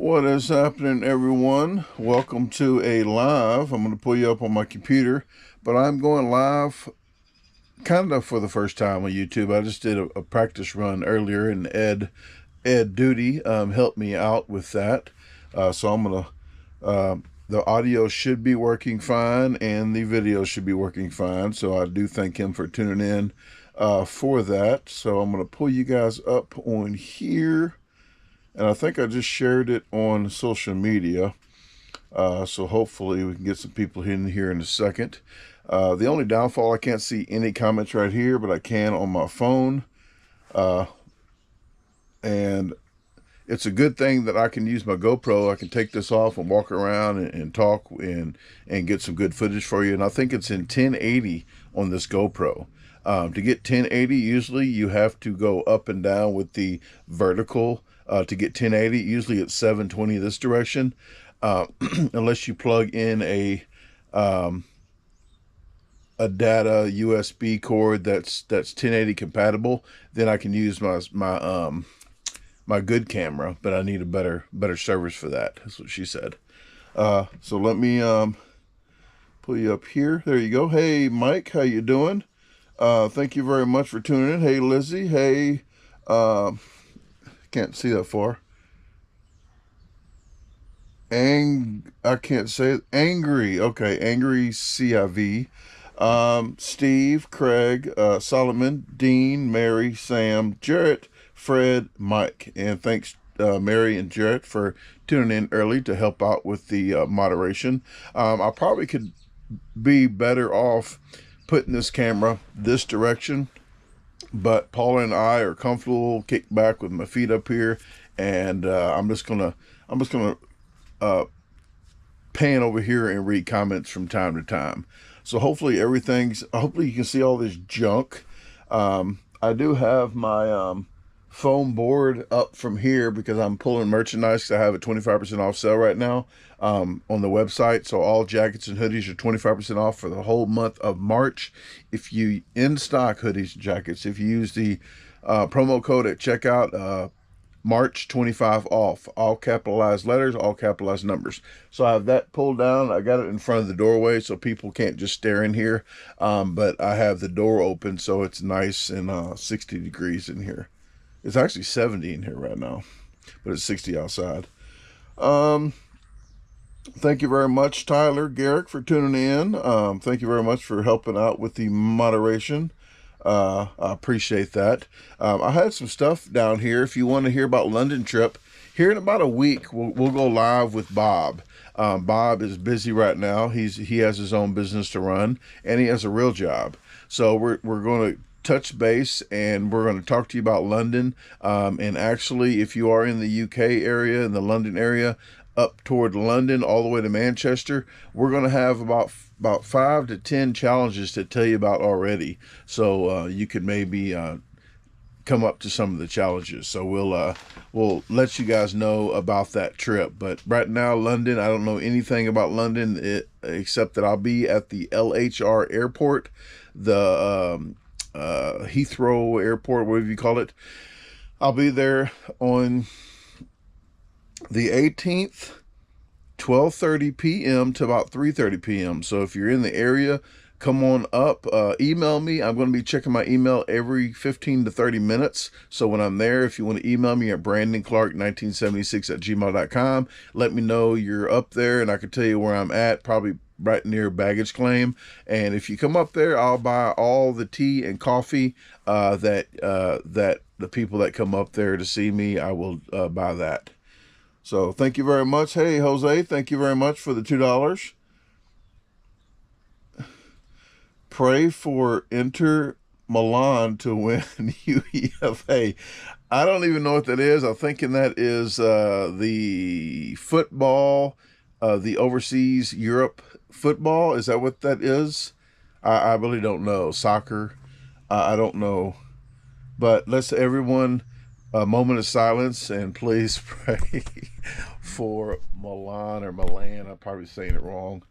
What is happening, everyone? Welcome to a live. I'm going to pull you up on my computer, but I'm going live kind of for the first time on YouTube. I just did a practice run earlier, and Ed Duty helped me out with that. So I'm going to, the audio should be working fine, and the video should be working fine. So I do thank him for tuning in for that. So I'm going to pull you guys up on here. And I think I just shared it on social media. So hopefully we can get some people in here in a second. The only downfall, I can't see any comments right here, but I can on my phone. And it's a good thing that I can use my GoPro. I can take this off and walk around and talk and get some good footage for you. And I think it's in 1080 on this GoPro. To get 1080, usually you have to go up and down with the vertical. To get 1080, usually it's 720 this direction, unless you plug in a data USB cord that's 1080 compatible. Then I can use my good camera, but I need a better service for that. That's what she said. So let me pull you up here. There you go. Hey Mike, how you doing? Thank you very much for tuning in. Hey Lizzie. Hey. Can't see that far. I can't say it. Angry. Okay, Angry CIV. Steve, Craig, Solomon, Dean, Mary, Sam, Jarrett, Fred, Mike. And thanks, Mary and Jarrett, for tuning in early to help out with the moderation. I probably could be better off putting this camera this direction, but Paula and I are comfortable, kicked back with my feet up here, and I'm just gonna pan over here and read comments from time to time. So hopefully hopefully you can see all this junk. I do have my foam board up from here because I'm pulling merchandise, because I have a 25% off sale right now on the website. So all jackets and hoodies are 25% off for the whole month of March. If you in stock hoodies and jackets, if you use the promo code at checkout, March 25 off, all capitalized letters, all capitalized numbers. So I have that pulled down. I got it in front of the doorway so people can't just stare in here. But I have the door open so it's nice and 60 degrees in here. It's actually 70 in here right now, but it's 60 outside. Thank you very much, Tyler Garrick, for tuning in. Thank you very much for helping out with the moderation. I appreciate that. I had some stuff down here. If you want to hear about London trip, here in about a week, we'll go live with Bob. Bob is busy right now. He has his own business to run, and he has a real job. So we're going to touch base, and we're going to talk to you about London. And actually, if you are in the UK area, in the London area, up toward London all the way to Manchester, we're going to have about 5 to 10 challenges to tell you about already. So you could maybe come up to some of the challenges. So we'll let you guys know about that trip. But right now, London, I don't know anything about London except that I'll be at the LHR airport, the Heathrow airport, whatever you call it. I'll be there on the 18th, 12:30 p.m. to about 3:30 p.m. So if you're in the area, come on up. Email me. I'm going to be checking my email every 15 to 30 minutes. So when I'm there, if you want to email me at brandonclark1976@gmail.com, let me know you're up there, and I can tell you where I'm at, probably right near baggage claim. And if you come up there, I'll buy all the tea and coffee that the people that come up there to see me, I will buy that. So thank you very much. Hey, Jose, thank you very much for the $2. Pray for Inter Milan to win UEFA. I don't even know what that is. I'm thinking that is the football, the overseas Europe football. Is that what that is? I really don't know. Soccer. I don't know. But let's everyone... a moment of silence, and please pray for Milan or Milan. I'm probably saying it wrong.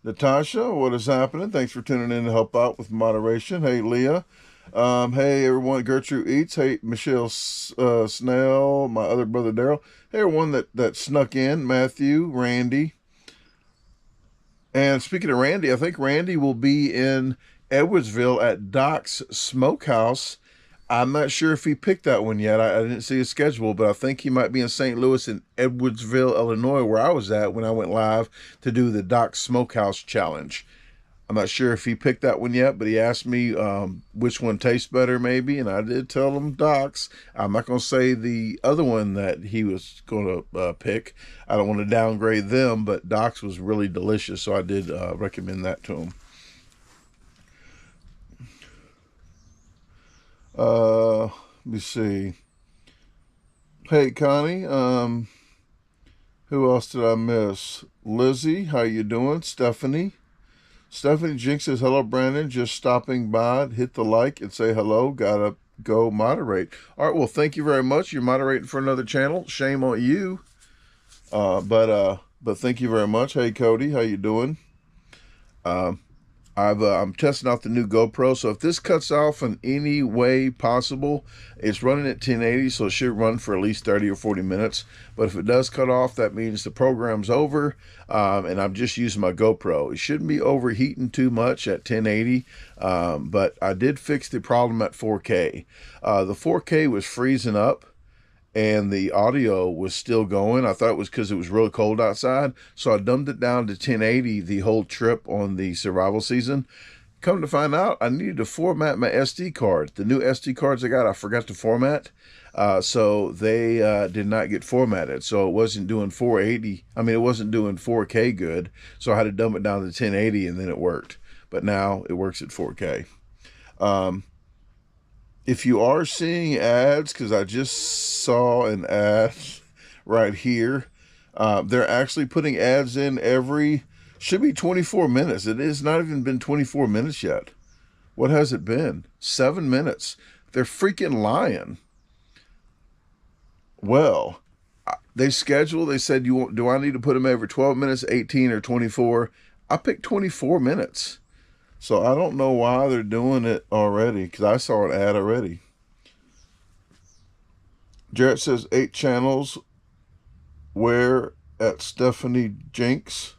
Natasha, what is happening? Thanks for tuning in to help out with moderation. Hey, Leah. Hey everyone, Gertrude Eats. Hey Michelle Snell, my other brother Daryl. Hey everyone that snuck in, Matthew, Randy. And speaking of Randy, I think Randy will be in Edwardsville at Doc's Smokehouse. I'm not sure if he picked that one yet. I didn't see his schedule, but I think he might be in St. Louis and Edwardsville, Illinois, where I was at when I went live to do the Doc's Smokehouse Challenge. I'm not sure if he picked that one yet, but he asked me which one tastes better, maybe, and I did tell him Doc's. I'm not going to say the other one that he was going to pick. I don't want to downgrade them, but Doc's was really delicious, so I did recommend that to him. Let me see. Hey, Connie. Who else did I miss? Lizzie, how you doing? Stephanie. Stephanie Jinx says, hello, Brandon. Just stopping by. Hit the like and say hello. Gotta go moderate. All right, well, thank you very much. You're moderating for another channel. Shame on you. But thank you very much. Hey, Cody, how you doing? I'm testing out the new GoPro, so if this cuts off in any way possible, it's running at 1080, so it should run for at least 30 or 40 minutes. But if it does cut off, that means the program's over, and I'm just using my GoPro. It shouldn't be overheating too much at 1080, but I did fix the problem at 4K. The 4K was freezing up, and the audio was still going. I thought it was because it was really cold outside, so I dumbed it down to 1080 the whole trip on the survival season. Come to find out, I needed to format my SD card. The new SD cards I got, I forgot to format, so they did not get formatted. So it wasn't doing 480. I mean, it wasn't doing 4K good, so I had to dumb it down to 1080, and then it worked. But now it works at 4K. If you are seeing ads, because I just saw an ad right here, they're actually putting ads in should be 24 minutes. It has not even been 24 minutes yet. What has it been? 7 minutes. They're freaking lying. Well, they said, do I need to put them every 12 minutes, 18, or 24? I picked 24 minutes. So I don't know why they're doing it already, because I saw an ad already. Jarrett says 8 channels. Where at Stephanie Jinx?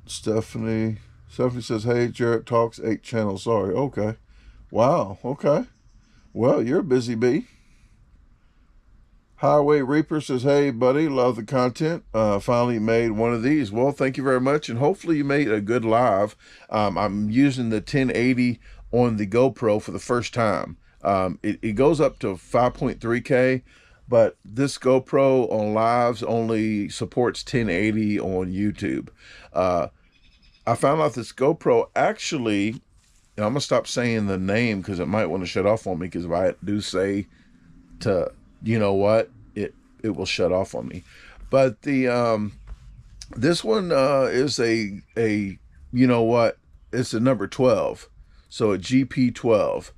Stephanie says, hey, Jarrett talks 8 channels. Sorry. Okay. Wow. Okay. Well, you're a busy bee. Highway Reaper says, hey, buddy, love the content. Finally made one of these. Well, thank you very much, and hopefully you made a good live. I'm using the 1080 on the GoPro for the first time. It goes up to 5.3K, but this GoPro on lives only supports 1080 on YouTube. I found out this GoPro actually, and I'm going to stop saying the name because it might want to shut off on me, because if I do say to... you know what, it will shut off on me. But the this one is a you know what, it's a number 12, so a GP12,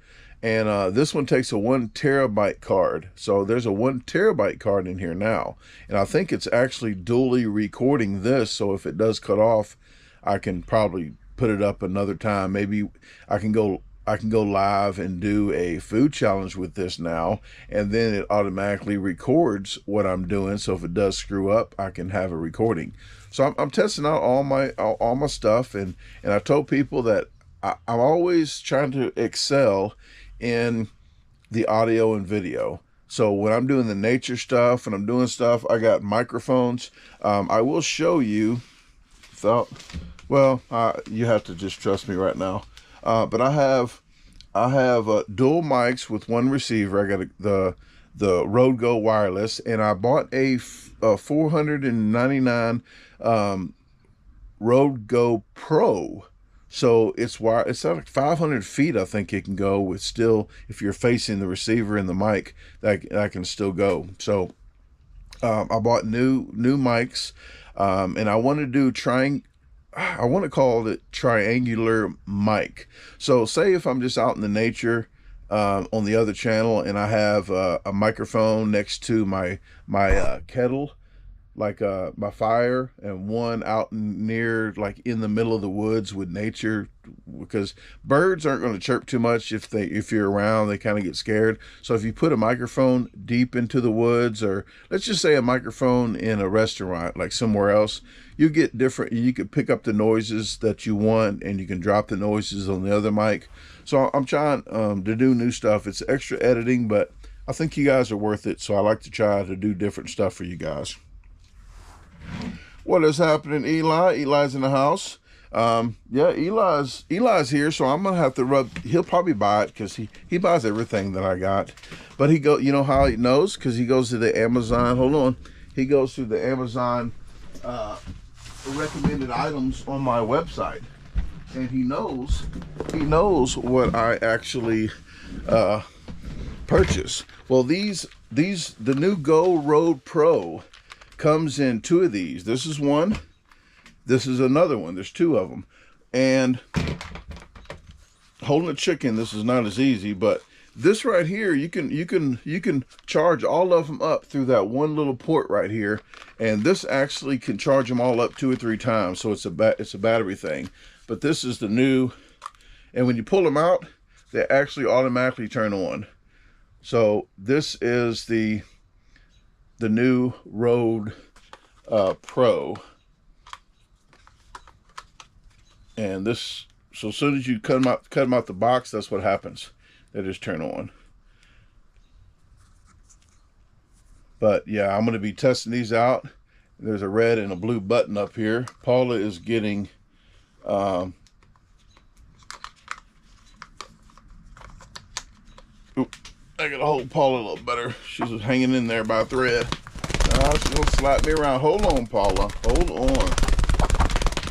and this one takes a 1 terabyte card. So there's a 1 terabyte card in here now, and I think it's actually dually recording this, so if it does cut off, I can probably put it up another time. Maybe I can go live and do a food challenge with this now, and then it automatically records what I'm doing. So if it does screw up, I can have a recording. So I'm testing out all my stuff, and I told people that I'm always trying to excel in the audio and video. So when I'm doing the nature stuff and I'm doing stuff, I got microphones. I will show you without, well, you have to just trust me right now. But I have dual mics with one receiver. I got the Rode Go wireless, and I bought a 499 Rode Go Pro. So it's like 500 feet, I think it can go with, still, if you're facing the receiver and the mic, that can still go. So I bought new mics, and I want to do I want to call it triangular mic. So say if I'm just out in the nature on the other channel, and I have a microphone next to my kettle, like my fire, and one out near, like in the middle of the woods with nature, because birds aren't going to chirp too much if you're around. They kind of get scared. So if you put a microphone deep into the woods, or let's just say a microphone in a restaurant, like somewhere else, you get different. You can pick up the noises that you want, and you can drop the noises on the other mic. So I'm trying to do new stuff. It's extra editing, but I think you guys are worth it. So I like to try to do different stuff for you guys. What is happening, Eli? Eli's in the house. Yeah, Eli's here, so I'm gonna have to he'll probably buy it, because he buys everything that I got. But you know how he knows? Because he goes to the Amazon. Hold on. He goes to the Amazon recommended items on my website, and he knows what I actually purchase. Well, the new Go Road Pro comes in 2 of these. This is one. This is another one. There's 2 of them. And holding a chicken, this is not as easy, but this right here, you can charge all of them up through that one little port right here, and this actually can charge them all up 2 or 3 times. So it's a battery thing. But this is the new, and when you pull them out, they actually automatically turn on. So this is the new Road Pro, and this, so as soon as you cut them out the box, that's what happens. They just turn on. But yeah, I'm going to be testing these out. There's a red and a blue button up here. Paula is getting I gotta hold Paula a little better. She's hanging in there by a thread. She's gonna slap me around. Hold on, Paula. Hold on.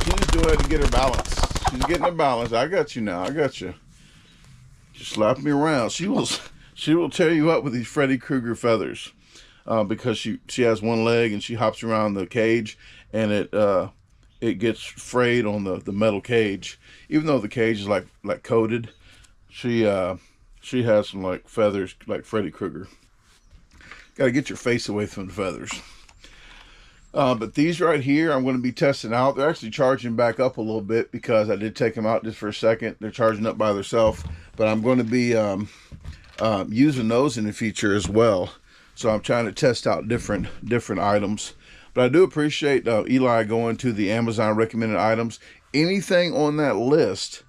She's just doing it to get her balance. She's getting her balance. I got you now. I got you. Just slap me around. She will tear you up with these Freddy Krueger feathers, because she has one leg and she hops around the cage, and it gets frayed on the metal cage. Even though the cage is like coated, she has some like feathers like Freddy Krueger. Got to get your face away from the feathers. But these right here, I'm going to be testing out. They're actually charging back up a little bit, because I did take them out just for a second. They're charging up by themselves. But I'm going to be using those in the future as well. So I'm trying to test out different items. But I do appreciate Eli going to the Amazon recommended items. Anything on that list,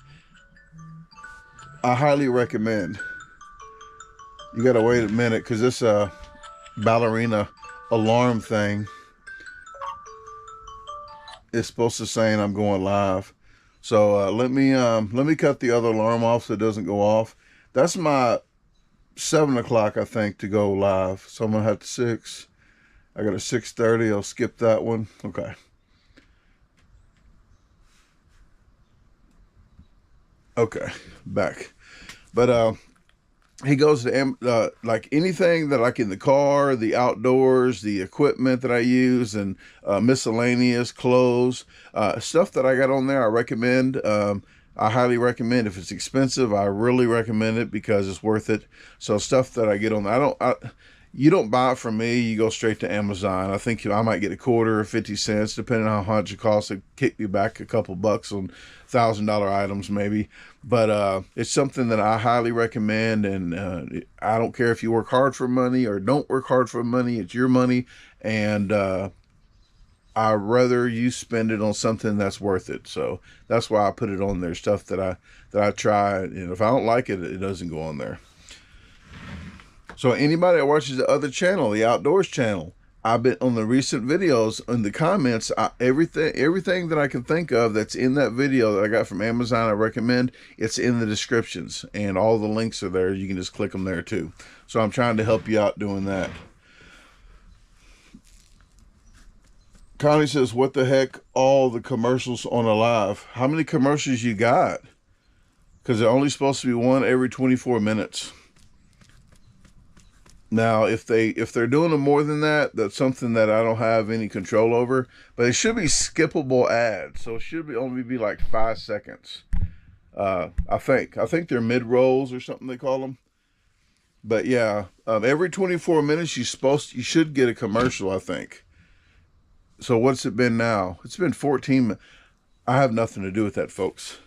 I highly recommend. You gotta wait a minute, because this ballerina alarm thing is supposed to saying I'm going live. So let me cut the other alarm off so it doesn't go off. That's my 7 o'clock, I think, to go live. So I'm gonna have to 6. I got a 6:30. I'll skip that one. Okay. Okay, back. But he goes to like anything that, like in the car, the outdoors, the equipment that I use, and miscellaneous clothes, stuff that I got on there, I recommend. I highly recommend. If it's expensive, I really recommend it, because it's worth it. So stuff that I get on there, you don't buy it from me. You go straight to Amazon. I think I might get a quarter or 50 cents, depending on how much it costs. It kick me back a couple bucks on $1,000 items, maybe. But it's something that I highly recommend. And I don't care if you work hard for money or don't work hard for money. It's your money, and I'd rather you spend it on something that's worth it. So that's why I put it on there. Stuff that I try, and if I don't like it, it doesn't go on there. So anybody that watches the other channel, the Outdoors channel, I've been on the recent videos, in the comments, everything that I can think of that's in that video that I got from Amazon, I recommend. It's in the descriptions, and all the links are there. You can just click them there too. So I'm trying to help you out doing that. Connie says, what the heck, all the commercials on a live? How many commercials you got? Because they're only supposed to be one every 24 minutes. Now, if they're doing them more than that, that's something that I don't have any control over. But it should be skippable ads, so it should only be like 5 seconds. I think they're mid rolls or something they call them. But yeah, every 24 minutes you should get a commercial, I think. So what's it been now? It's been 14. I have nothing to do with that, folks.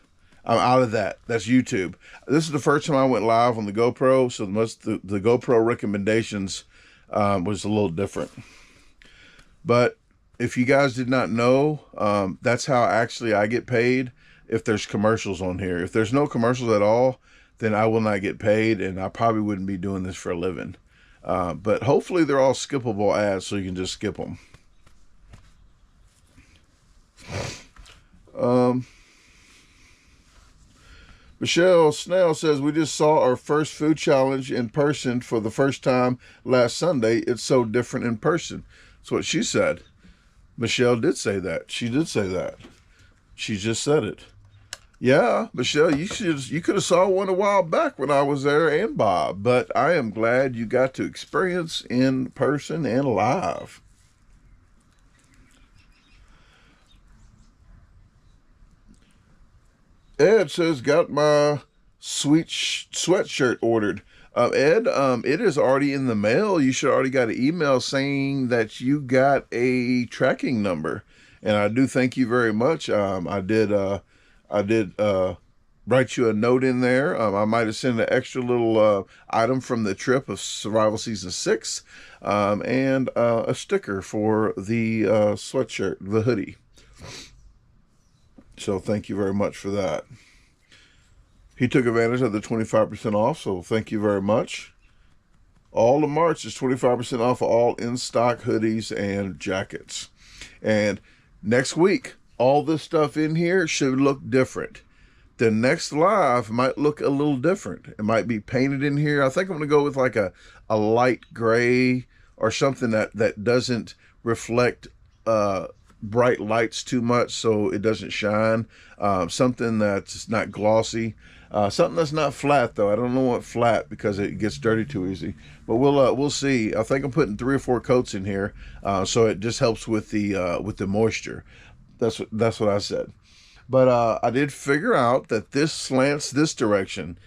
I'm out of that. That's YouTube. This is the first time I went live on the GoPro, so the GoPro recommendations was a little different. But if you guys did not know, that's how actually I get paid if there's commercials on here. If there's no commercials at all, then I will not get paid, and I probably wouldn't be doing this for a living. But hopefully they're all skippable ads, so you can just skip them. Michelle Snell says, we just saw our first food challenge in person for the first time last Sunday. It's so different in person. That's what she said. Michelle did say that. She did say that. She just said it. Yeah, Michelle, you could have saw one a while back when I was there, and Bob, but I am glad you got to experience in person and live. Ed says, got my sweet sweatshirt ordered. Ed, it is already in the mail. You should already got an email saying that you got a tracking number. And I do thank you very much. I did write you a note in there. I might have sent an extra little item from the trip of Survival Season 6 and a sticker for the sweatshirt, the hoodie. So thank you very much for that. He took advantage of the 25% off, so thank you very much. All of March is 25% off of all in-stock hoodies and jackets. And next week, all this stuff in here should look different. The next live might look a little different. It might be painted in here. I think I'm going to go with like a light gray or something that doesn't reflect bright lights too much, so it doesn't shine. Something that's not glossy. Something that's not flat, though. I don't know what flat, because it gets dirty too easy. But we'll see. I think I'm putting 3 or 4 coats in here, so it just helps with the moisture. That's what I said. But I did figure out that this slants this direction.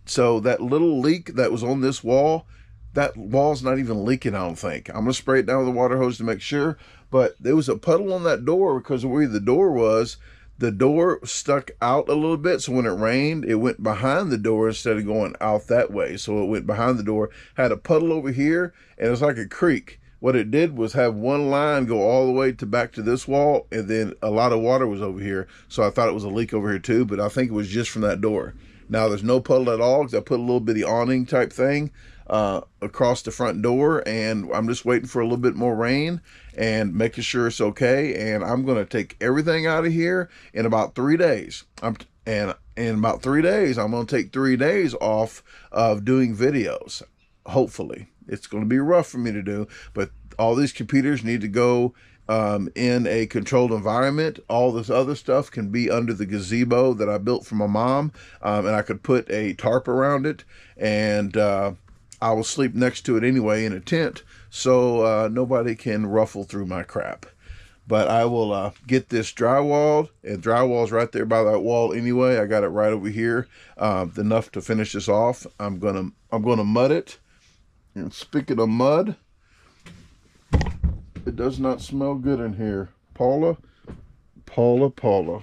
So that little leak that was on this wall, that wall's not even leaking, I don't think. I'm going to spray it down with a water hose to make sure. But there was a puddle on that door because of where the door was. The door stuck out a little bit, so when it rained, it went behind the door instead of going out that way. So it went behind the door, had a puddle over here, and it was like a creek. What it did was have one line go all the way back to this wall, and then a lot of water was over here. So I thought it was a leak over here too, but I think it was just from that door. Now there's no puddle at all because I put a little bitty awning type thing across the front door, and I'm just waiting for a little bit more rain and making sure it's okay. And I'm going to take everything out of here in about 3 days. In about 3 days, I'm going to take 3 days off of doing videos. Hopefully. It's going to be rough for me to do, but all these computers need to go in a controlled environment. All this other stuff can be under the gazebo that I built for my mom, and I could put a tarp around it, and I will sleep next to it anyway in a tent, so nobody can ruffle through my crap. But I will get this drywalled, and drywall's right there by that wall anyway. I got it right over here, enough to finish this off. I'm gonna mud it. And speaking of mud, it does not smell good in here. Paula. At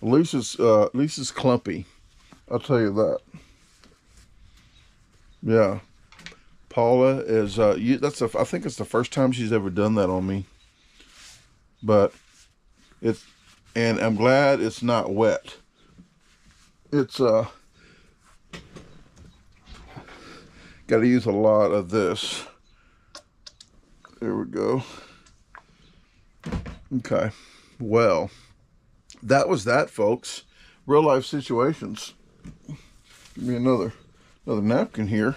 least it's clumpy. I'll tell you that. Yeah, Paula is. I think it's the first time she's ever done that on me. But and I'm glad it's not wet. It's got to use a lot of this. There we go. Okay. Well, that was that, folks. Real life situations. Give me another napkin here.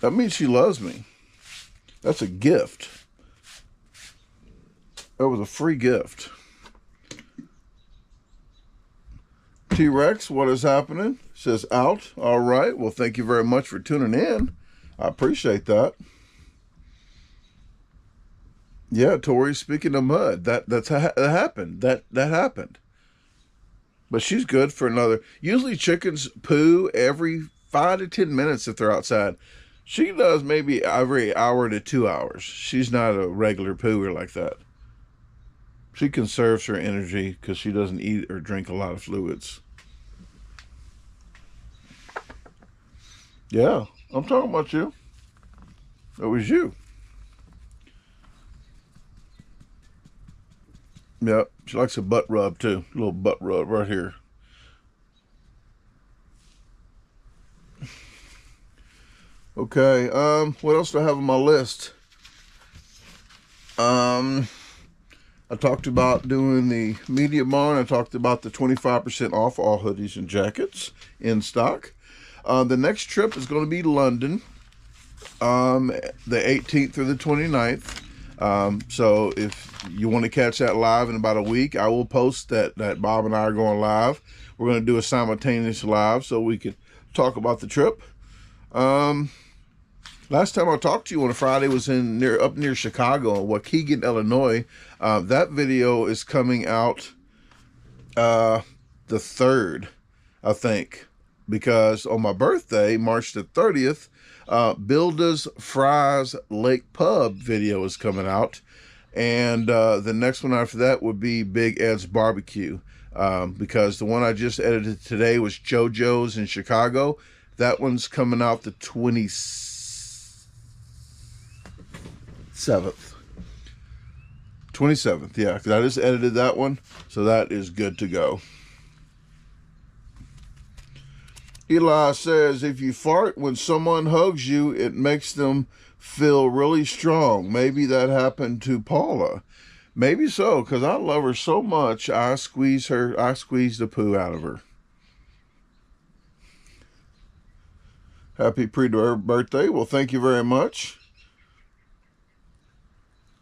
That means she loves me. That's a gift. That was a free gift. T-Rex, what is happening? Says out. All right. Well, thank you very much for tuning in. I appreciate that. Yeah, Tori, speaking of mud, that happened. That happened. But she's good for another. Usually chickens poo every 5 to 10 minutes if they're outside. She does maybe every hour to 2 hours. She's not a regular pooer like that. She conserves her energy because she doesn't eat or drink a lot of fluids. Yeah, I'm talking about you. It was you. Yep, she likes a butt rub too. A little butt rub right here. Okay, what else do I have on my list? I talked about doing the media barn. I talked about the 25% off all hoodies and jackets in stock. The next trip is going to be London, the 18th through the 29th. So if you want to catch that live in about a week, I will post that Bob and I are going live. We're going to do a simultaneous live so we could talk about the trip. Last time I talked to you on a Friday was up near Chicago, Waukegan, Illinois. That video is coming out the 3rd, I think, because on my birthday, March the 30th, Builda's Fries Lake Pub video is coming out. And the next one after that would be Big Ed's Barbecue, because the one I just edited today was JoJo's in Chicago. That one's coming out the 27th. 27th, yeah, because I just edited that one, so that is good to go. Eli says, if you fart when someone hugs you, it makes them feel really strong. Maybe that happened to Paula. Maybe so, because I love her so much, I squeeze the poo out of her. Happy pre-birthday. Well, thank you very much.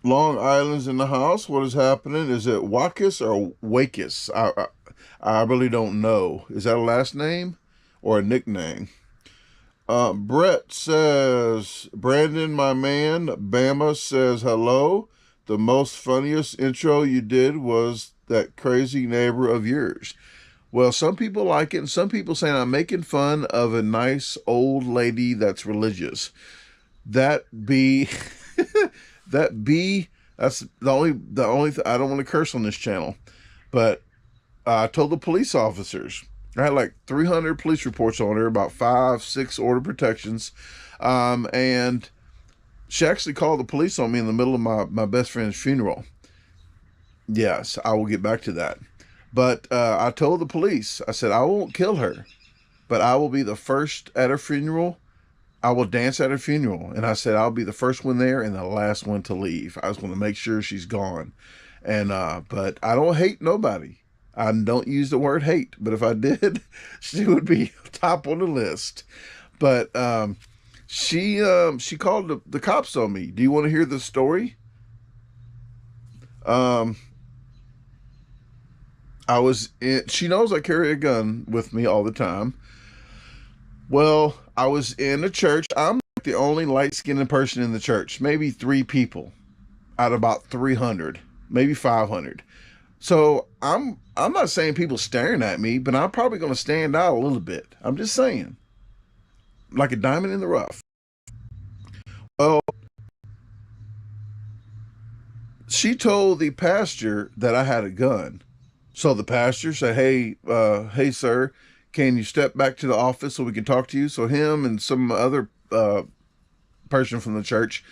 Long Island's in the house. What is happening? Is it Wakis or Wakis? I really don't know. Is that a last name or a nickname? Brett says, Brandon, my man. Bama says, hello. The most funniest intro you did was that crazy neighbor of yours. Well, some people like it, and some people saying I'm making fun of a nice old lady that's religious. That's the only I don't want to curse on this channel, but I told the police officers, I had like 300 police reports on her, about 5-6 order protections, and she actually called the police on me in the middle of my best friend's funeral. Yes, I will get back to that. But I told the police, I said, I won't kill her, but I will be the first at her funeral. I will dance at her funeral. And I said, I'll be the first one there and the last one to leave. I was going to make sure she's gone. And, but I don't hate nobody. I don't use the word hate, but if I did, she would be top on the list. But, she called the cops on me. Do you want to hear the story? She knows I carry a gun with me all the time. Well, I was in a church. I'm the only light-skinned person in the church. Maybe 3 people out of about 300, maybe 500. So I'm not saying people staring at me, but I'm probably going to stand out a little bit. I'm just saying, like a diamond in the rough. Well, she told the pastor that I had a gun. So the pastor said, hey, sir, can you step back to the office so we can talk to you? So him and some other person from the church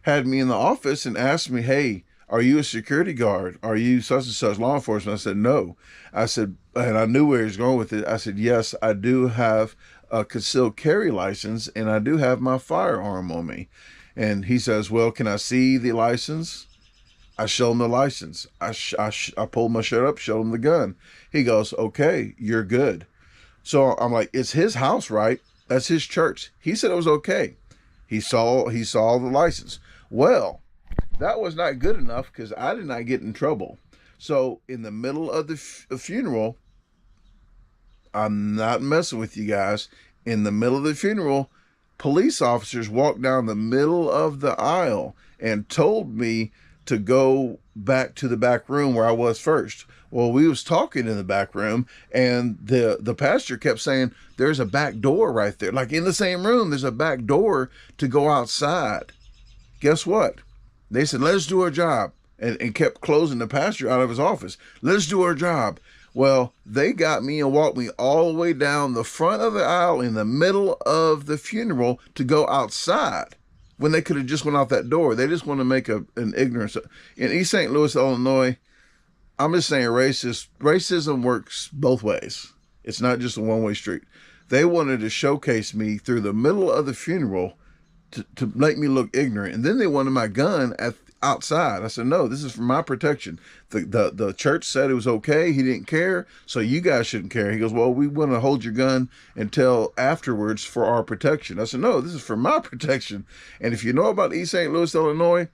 had me in the office and asked me, hey, are you a security guard? Are you such and such law enforcement? I said, no. I said, and I knew where he was going with it. I said, yes, I do have a concealed carry license and I do have my firearm on me. And he says, well, can I see the license? I show him the license. I pulled my shirt up, showed him the gun. He goes, okay, you're good. So I'm like, it's his house, right? That's his church. He said it was okay. He saw the license. Well, that was not good enough because I did not get in trouble. So in the middle of the funeral, I'm not messing with you guys. In the middle of the funeral, police officers walked down the middle of the aisle and told me to go back to the back room where I was first. Well, we was talking in the back room, and the pastor kept saying, there's a back door right there. Like in the same room, there's a back door to go outside. Guess what? They said, let's do our job. And kept closing the pastor out of his office. Let's do our job. Well, they got me and walked me all the way down the front of the aisle in the middle of the funeral to go outside when they could have just went out that door. They just want to make an ignorance. In East St. Louis, Illinois, I'm just saying racism works both ways. It's not just a one-way street. They wanted to showcase me through the middle of the funeral to make me look ignorant. And then they wanted my gun outside. I said, no, this is for my protection. The church said it was okay. He didn't care. So you guys shouldn't care. He goes, well, we want to hold your gun until afterwards for our protection. I said, no, this is for my protection. And if you know about East St. Louis, Illinois,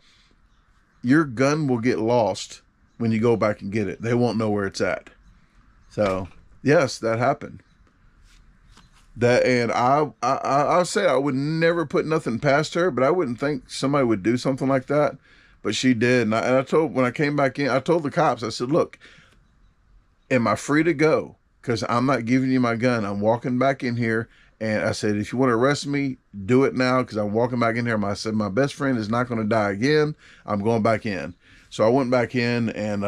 your gun will get lost when you go back and get it. They won't know where it's at. So yes, that happened. And I say I would never put nothing past her, but I wouldn't think somebody would do something like that. But she did. And I told, when I came back in, I told the cops, I said, look, am I free to go? Because I'm not giving you my gun. I'm walking back in here. And I said, if you want to arrest me, do it now. Because I'm walking back in here. I said, my best friend is not going to die again. I'm going back in. So I went back in, and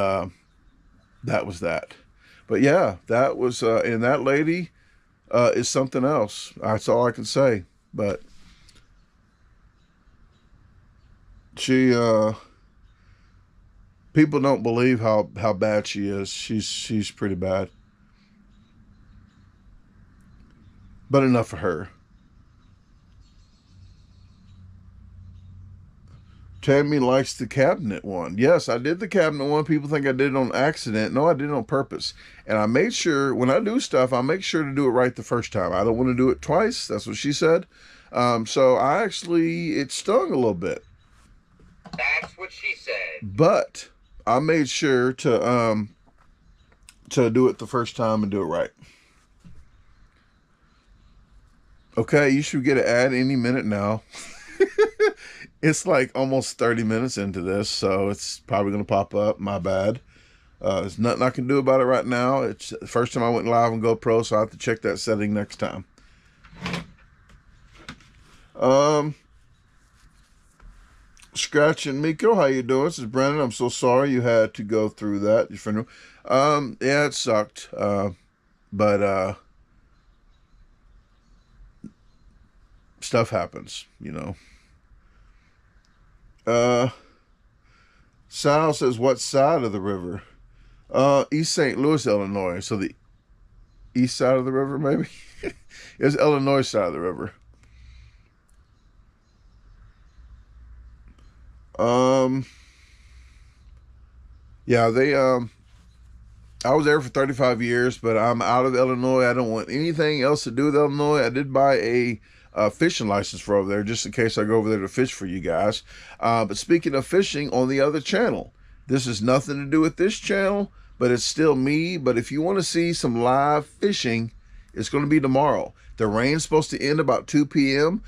that was that. But yeah, that was, and that lady is something else. That's all I can say. But she, people don't believe how bad she is. She's pretty bad. But enough for her. Tammy likes the cabinet one. Yes, I did the cabinet one. People think I did it on accident. No, I did it on purpose. And I made sure, when I do stuff, I make sure to do it right the first time. I don't want to do it twice. That's what she said. So I actually, it stung a little bit. That's what she said. But I made sure to do it the first time and do it right. Okay, you should get an ad any minute now. It's like almost 30 minutes into this, so it's probably going to pop up. My bad. There's nothing I can do about it right now. It's the first time I went live on GoPro, so I have to check that setting next time. Scratch and Miko, how you doing? This is Brandon. I'm so sorry you had to go through that. Your friend, yeah, it sucked. But stuff happens, you know. Sal says, what side of the river? East St. Louis, Illinois. So the east side of the river, maybe? It's Illinois side of the river. Yeah, I was there for 35 years, but I'm out of Illinois. I don't want anything else to do with Illinois. I did buy a fishing license for over there, just in case I go over there to fish for you guys. But speaking of fishing, on the other channel, this has nothing to do with this channel, but it's still me. But if you want to see some live fishing, it's going to be tomorrow. The rain's supposed to end about 2 p.m.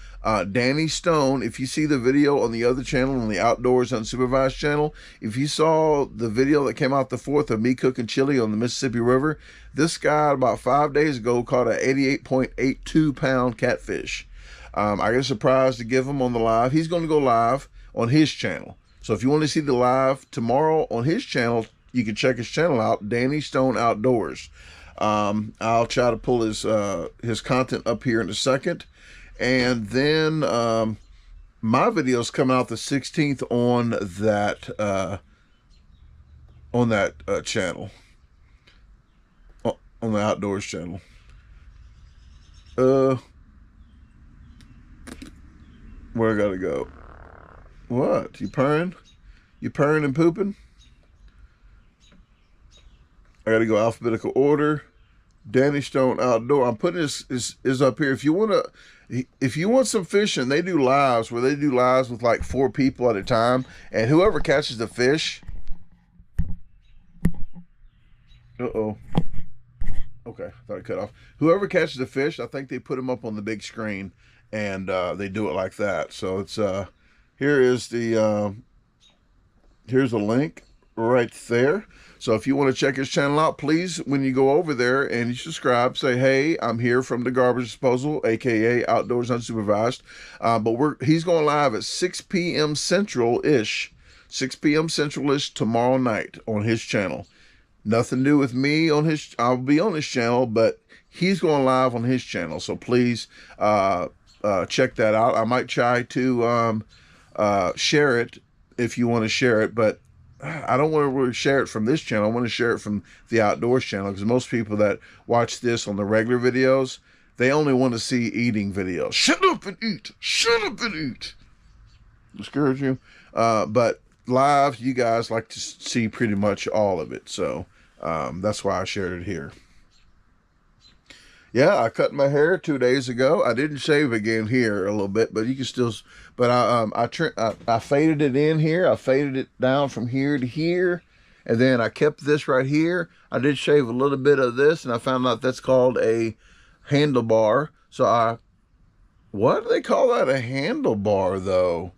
Danny Stone, if you see the video on the other channel, on the Outdoors Unsupervised channel, if you saw the video that came out the 4th of me cooking chili on the Mississippi River, this guy about 5 days ago caught a 88.82 pound catfish. I got a surprise to give him on the live. He's going to go live on his channel. So if you want to see the live tomorrow on his channel, you can check his channel out, Danny Stone Outdoors. I'll try to pull his content up here in a second. And then my video's coming out the 16th on that channel. On the Outdoors channel. Where I gotta go? What? You purring? You purring and pooping? I gotta go alphabetical order. Danny Stone Outdoor. I'm putting this is up here. If you want some fishing, they do lives where they do lives with like 4 people at a time, and whoever catches the fish. Okay, I thought it cut off. Whoever catches the fish, I think they put them up on the big screen, and they do it like that. So it's here is the Here's a link right there. So if you want to check his channel out, please, when you go over there and you subscribe, say, hey, I'm here from the Garbage Disposal, aka Outdoors Unsupervised. But he's going live at 6 p.m. Central-ish. 6 p.m. Central-ish tomorrow night on his channel. Nothing to do with me on his. I'll be on his channel, but he's going live on his channel. So please check that out. I might try to share it if you want to share it, but I don't want to really share it from this channel. I want to share it from the Outdoors channel, because most people that watch this on the regular videos, they only want to see eating videos. Shut up and eat. Shut up and eat. Discourage you. But live, you guys like to see pretty much all of it. So that's why I shared it here. Yeah, I cut my hair 2 days ago. I didn't shave again here a little bit, but you can still. But I faded it in here. I faded it down from here to here, and then I kept this right here. I did shave a little bit of this, and I found out that's called a handlebar. So what do they call that, a handlebar though?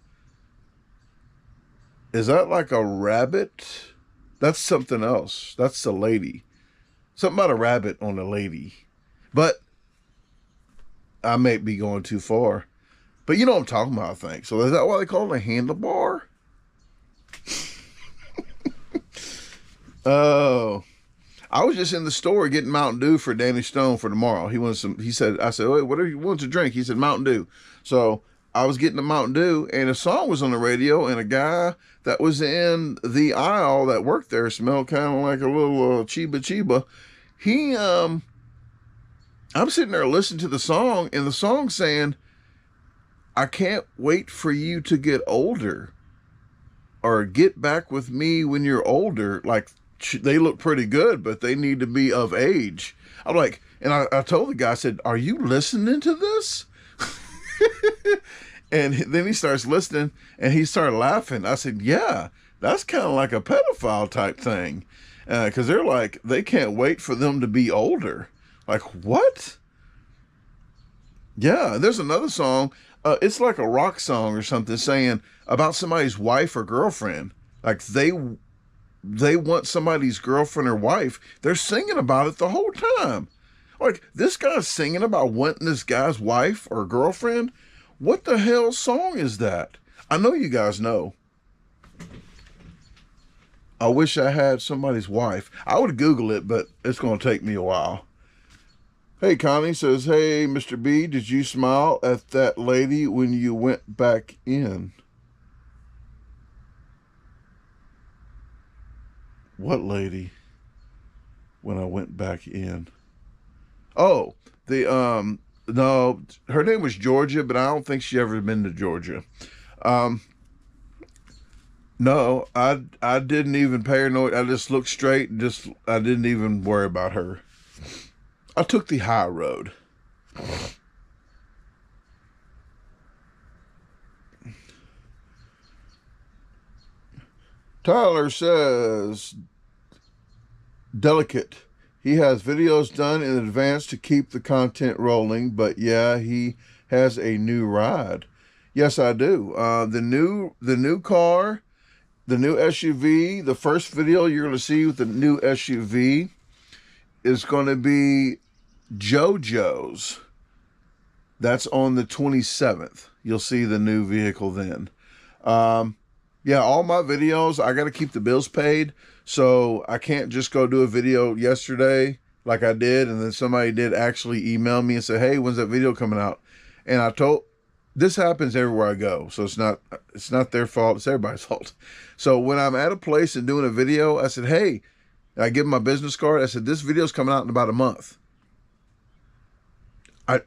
Is that like a rabbit? That's something else. That's a lady. Something about a rabbit on a lady. But I may be going too far. But you know what I'm talking about, I think. So is that why they call it a handlebar? Oh. I was just in the store getting Mountain Dew for Danny Stone for tomorrow. He wanted some. He said, I said, "Wait, what do you want to drink?" He said, "Mountain Dew." So I was getting the Mountain Dew, and a song was on the radio, and a guy that was in the aisle that worked there smelled kind of like a little Chiba Chiba. I'm sitting there listening to the song, and the song saying, "I can't wait for you to get older," or "get back with me when you're older." Like, they look pretty good, but they need to be of age. I'm like, and I told the guy, I said, "Are you listening to this?" And then he starts listening, and he started laughing. I said, "Yeah, that's kind of like a pedophile type thing." Because they're like, they can't wait for them to be older. Like, what? Yeah, there's another song. It's like a rock song or something saying about somebody's wife or girlfriend. Like, they want somebody's girlfriend or wife. They're singing about it the whole time. Like, this guy's singing about wanting this guy's wife or girlfriend. What the hell song is that? I know you guys know. I wish I had somebody's wife. I would Google it, but it's going to take me a while. Hey, Connie says, "Hey, Mr. B, did you smile at that lady when you went back in?" What lady? When I went back in? Oh, no, her name was Georgia, but I don't think she ever been to Georgia. No, I didn't even pay her no. I just looked straight and I didn't even worry about her. I took the high road. Tyler says, delicate. He has videos done in advance to keep the content rolling, but yeah, he has a new ride. Yes, I do. The new car, the new SUV, the first video you're going to see with the new SUV is going to be JoJo's. That's on the 27th. You'll see the new vehicle then. Yeah, all my videos, I got to keep the bills paid. So I can't just go do a video yesterday like I did, and then somebody did actually email me and say, "Hey, when's that video coming out?" And this happens everywhere I go. So it's not their fault. It's everybody's fault. So when I'm at a place and doing a video, I said, "Hey," I give them my business card. I said, "This video's coming out in about a month."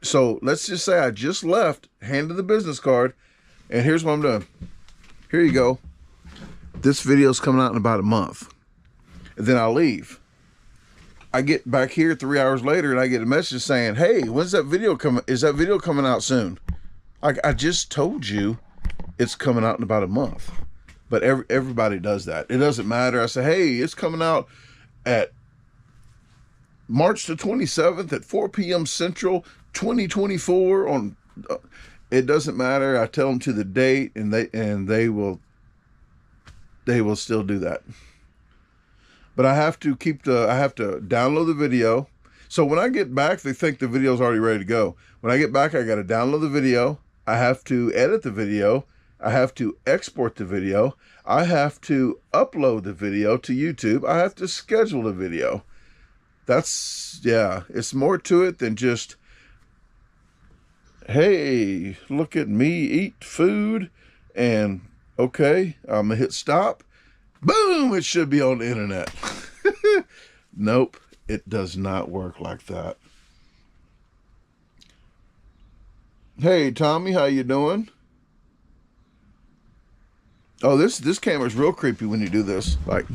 So let's just say I just left, handed the business card, and here's what I'm doing. Here you go. This video's coming out in about a month. And then I'll leave. I get back here 3 hours later and I get a message saying, "Hey, when's that video coming? Is that video coming out soon?" I just told you it's coming out in about a month. But everybody does that. It doesn't matter. I say, "Hey, it's coming out at March the 27th at 4 p.m. Central 2024 on it doesn't matter. I tell them to the date, and they will they will still do that. But I have to download the video. So when I get back, they think the video's already ready to go. When I get back, I got to download the video. I have to edit the video. I have to export the video. I have to upload the video to YouTube. I have to schedule the video. It's more to it than just, hey, look at me eat food, and okay, I'm gonna hit stop. Boom, it should be on the internet. Nope, it does not work like that. Hey, Tommy, how you doing? Oh, this camera's real creepy when you do this. Like,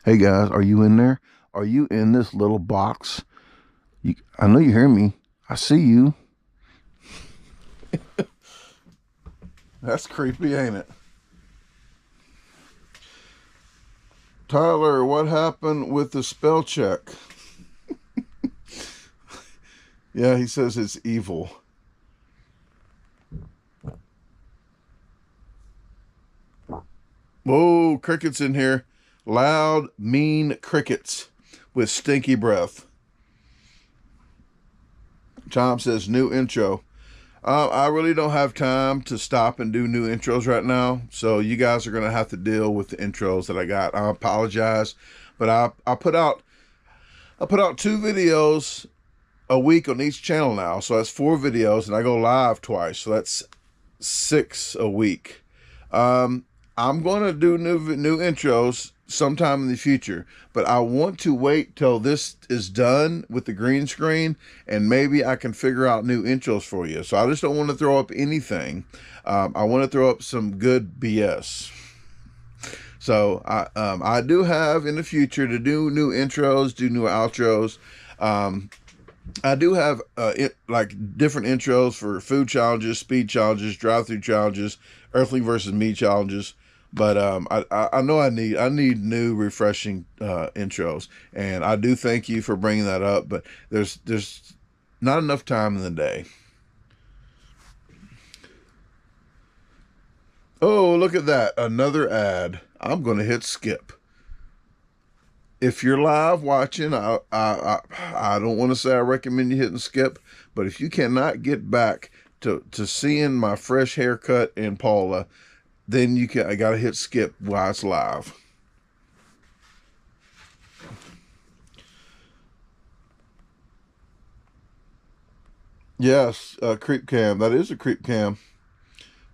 hey guys, are you in there? Are you in this little box? I know you hear me. I see you. That's creepy, ain't it? Tyler, what happened with the spell check? Yeah, he says it's evil. Whoa, crickets in here. Loud, mean crickets with stinky breath. Tom says, new intro. I really don't have time to stop and do new intros right now. So you guys are going to have to deal with the intros that I got. I apologize. But I put out 2 videos a week on each channel now. So that's 4 videos, and I go live twice. So that's 6 a week. I'm going to do new intros sometime in the future, but I want to wait till this is done with the green screen, and maybe I can figure out new intros for you. So I just don't want to throw up anything. I want to throw up some good BS. So I do have in the future to do new intros, do new outros. I do have like different intros for food challenges, speed challenges, drive-through challenges, Earthling versus me challenges. But I know I need new, refreshing intros, and I do thank you for bringing that up. But there's not enough time in the day. Oh, look at that! Another ad. I'm going to hit skip. If you're live watching, I don't want to say I recommend you hitting skip, but if you cannot get back to seeing my fresh haircut and Paula, then I gotta hit skip while it's live. Yes, creep cam. That is a creep cam.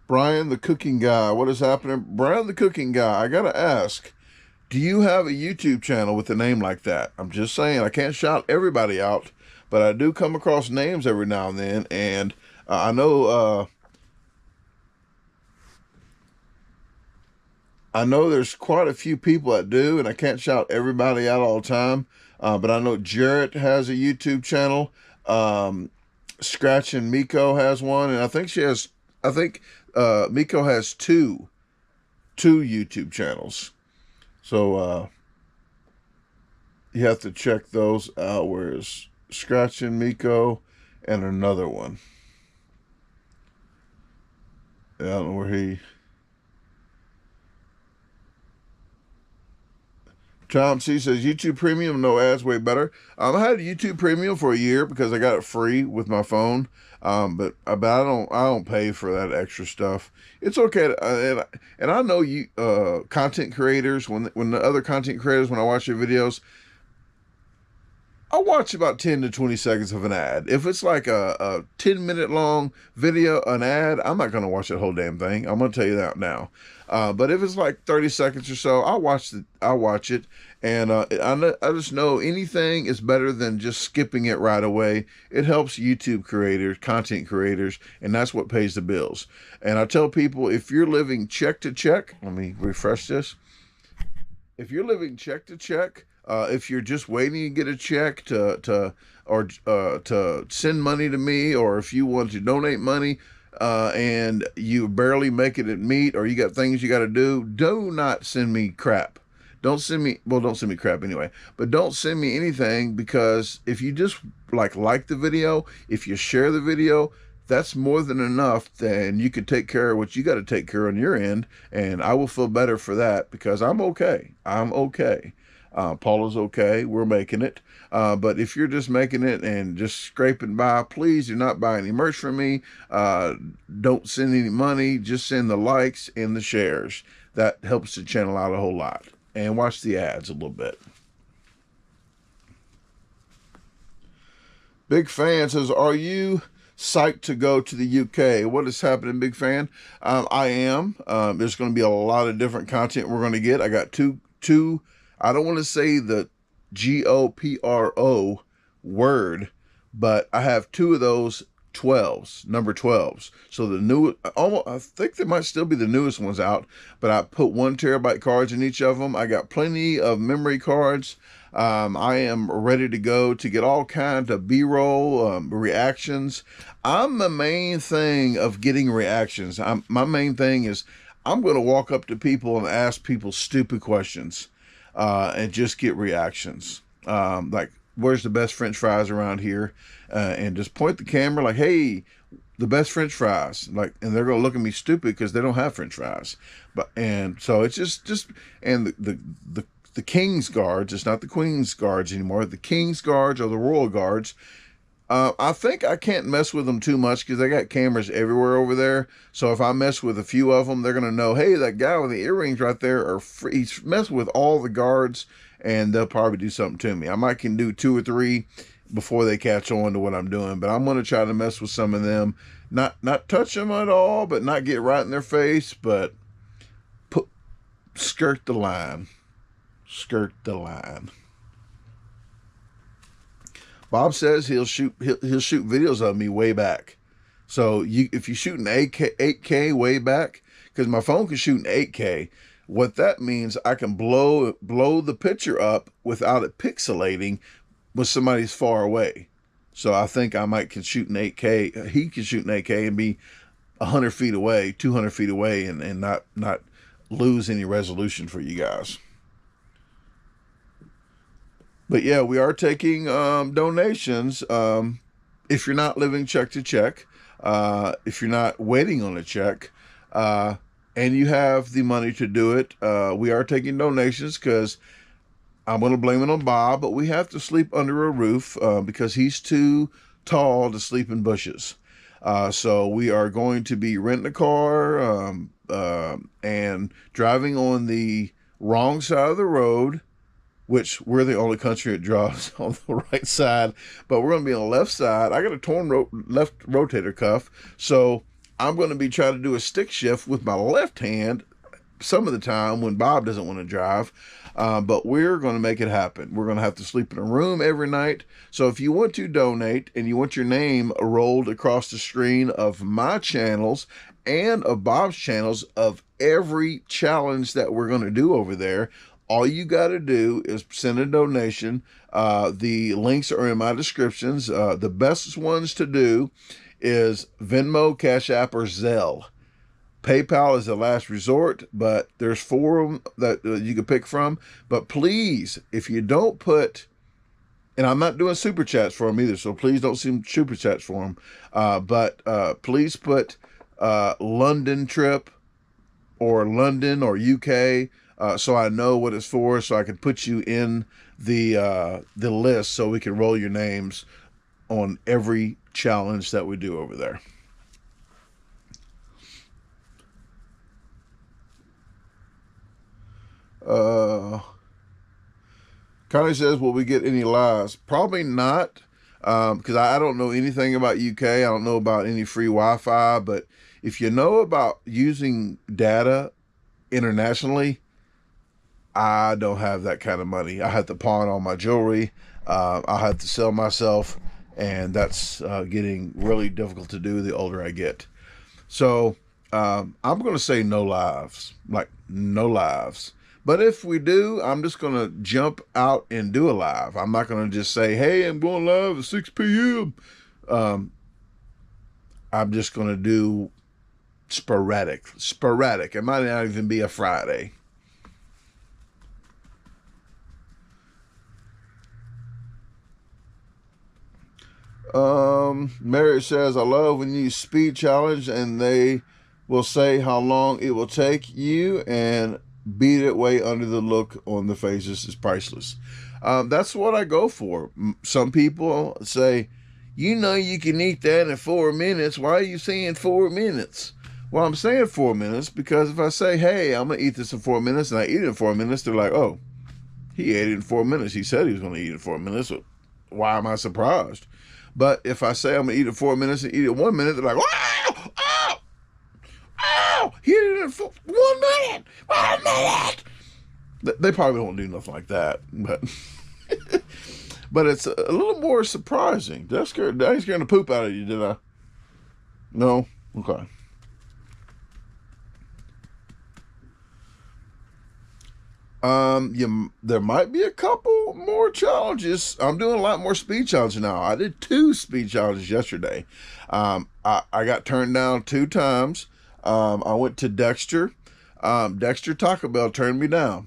Brian the cooking guy. What is happening? Brian the cooking guy. I gotta ask, do you have a YouTube channel with a name like that? I'm just saying, I can't shout everybody out, but I do come across names every now and then, and I know there's quite a few people that do, and I can't shout everybody out all the time. But I know Jarrett has a YouTube channel. Scratch and Miko has one, and I think Miko has two YouTube channels. So you have to check those out. Whereas Scratch and Miko and another one. I don't know where he. Tom C says YouTube Premium, no ads, way better. I had YouTube Premium for a year because I got it free with my phone. But I don't pay for that extra stuff. It's okay. And I know you content creators, when the other content creators, when I watch your videos, I watch about 10 to 20 seconds of an ad. If it's like a 10-minute long video, an ad, I'm not going to watch that whole damn thing. I'm going to tell you that now. But if it's like 30 seconds or so, I'll watch it. And I just know anything is better than just skipping it right away. It helps YouTube creators, content creators, and that's what pays the bills. And I tell people, if you're living check to check, let me refresh this. If you're living check to check, if you're just waiting to get a check to send money to me, or if you want to donate money, and you barely make it at meet, or you got things you got to do not send me crap. Don't send me crap anyway, but don't send me anything, because if you just like the video, if you share the video, that's more than enough. Then you can take care of what you got to take care of on your end, and I will feel better for that because I'm okay. I'm okay. Paula's okay. We're making it. But if you're just making it and just scraping by, please do not buy any merch from me. Don't send any money. Just send the likes and the shares. That helps the channel out a whole lot. And watch the ads a little bit. Big Fan says, are you psyched to go to the UK? What is happening, Big Fan? I am. There's going to be a lot of different content we're going to get. I got two. I don't want to say the GOPRO word, but I have two of those 12s, number 12s. So the new, I think they might still be the newest ones out, but I put 1 terabyte cards in each of them. I got plenty of memory cards. I am ready to go to get all kinds of B-roll, reactions. I'm the main thing of getting reactions. My main thing is I'm going to walk up to people and ask people stupid questions, and just get reactions. Like, where's the best French fries around here? And just point the camera like, hey, the best French fries. Like, and they're going to look at me stupid because they don't have French fries. And so it's just, and the King's Guards, it's not the Queen's Guards anymore. The King's Guards or the Royal Guards. I think I can't mess with them too much because they got cameras everywhere over there. So if I mess with a few of them, they're going to know, hey, that guy with the earrings right there are free. He's messing with all the guards, and they'll probably do something to me. I might can do 2 or 3 before they catch on to what I'm doing, but I'm going to try to mess with some of them. Not touch them at all, but not get right in their face, but skirt the line. Skirt the line. Bob says he'll shoot videos of me way back. So if you shoot an 8K way back, because my phone can shoot an 8K, what that means, I can blow the picture up without it pixelating when somebody's far away. So I think I can shoot an 8K. He can shoot an 8K and be 100 feet away, 200 feet away, and not lose any resolution for you guys. But yeah, we are taking donations. If you're not living check to check, if you're not waiting on a check, and you have the money to do it, we are taking donations because I'm going to blame it on Bob, but we have to sleep under a roof because he's too tall to sleep in bushes. So we are going to be renting a car and driving on the wrong side of the road, which we're the only country that drives on the right side, but we're going to be on the left side. I got a torn left rotator cuff, so I'm going to be trying to do a stick shift with my left hand some of the time when Bob doesn't want to drive, but we're going to make it happen. We're going to have to sleep in a room every night. So if you want to donate and you want your name rolled across the screen of my channels and of Bob's channels of every challenge that we're going to do over there, all you got to do is send a donation. The links are in my descriptions. The best ones to do is Venmo, Cash App, or Zelle. PayPal is the last resort, but there's 4 of them that you can pick from. But please, if you don't put, and I'm not doing super chats for them either, so please don't send super chats for them. But please put London trip or London or UK. So I know what it's for, so I can put you in the list so we can roll your names on every challenge that we do over there. Connie says, will we get any lives? Probably not, because I don't know anything about UK. I don't know about any free Wi-Fi, but if you know about using data internationally, I don't have that kind of money. I have to pawn all my jewelry. I have to sell myself, and that's getting really difficult to do the older I get. So I'm going to say no lives, like no lives. But if we do, I'm just going to jump out and do a live. I'm not going to just say, hey, I'm going live at 6 p.m. I'm just going to do sporadic. It might not even be a Friday. Mary says, I love when you speed challenge and they will say how long it will take you and beat it way under the look on the faces is priceless. That's what I go for. Some people say, you know, you can eat that in 4 minutes. Why are you saying 4 minutes? Well, I'm saying 4 minutes because if I say, hey, I'm going to eat this in 4 minutes and I eat it in 4 minutes, they're like, oh, he ate it in 4 minutes. He said he was going to eat it in 4 minutes. So why am I surprised? But if I say I'm going to eat it 4 minutes and eat it 1 minute, they're like, wow, oh, oh, he ate it in 1 minute, 1 minute. They probably don't do nothing like that, but but it's a little more surprising. I ain't scaring the poop out of you, did I? No? Okay. There might be a couple more challenges. I'm doing a lot more speed challenges now. I did 2 speed challenges yesterday. I got turned down 2 times. I went to Dexter. Dexter Taco Bell turned me down.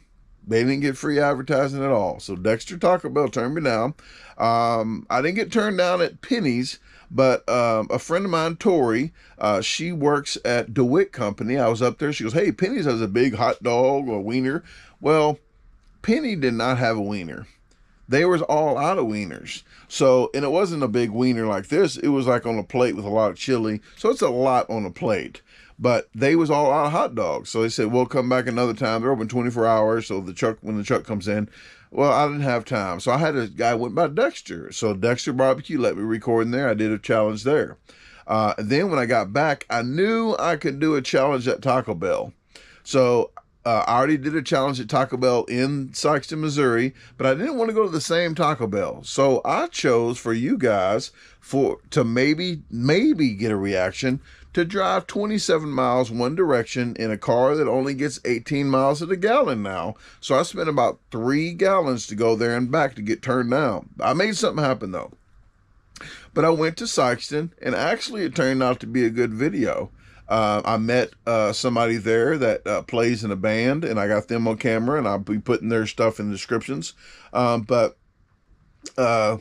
They didn't get free advertising at all. So Dexter Taco Bell turned me down. I didn't get turned down at Penny's, but a friend of mine, Tori, she works at DeWitt Company. I was up there. She goes, hey, Penny's has a big hot dog or wiener. Well, Penny did not have a wiener. They was all out of wieners. So, and it wasn't a big wiener like this. It was like on a plate with a lot of chili. So it's a lot on a plate. But they was all out of hot dogs. So they said, we'll come back another time. They're open 24 hours. So when the truck comes in, well, I didn't have time. So I went by Dexter. So Dexter Barbecue let me record in there. I did a challenge there. And then when I got back, I knew I could do a challenge at Taco Bell. So I already did a challenge at Taco Bell in Sikeston, Missouri, but I didn't want to go to the same Taco Bell. So I chose for you guys to maybe get a reaction to drive 27 miles one direction in a car that only gets 18 miles to the gallon now. So I spent about 3 gallons to go there and back to get turned down. I made something happen though. But I went to Sikeston and actually it turned out to be a good video. I met somebody there that plays in a band, and I got them on camera, and I'll be putting their stuff in the descriptions. But I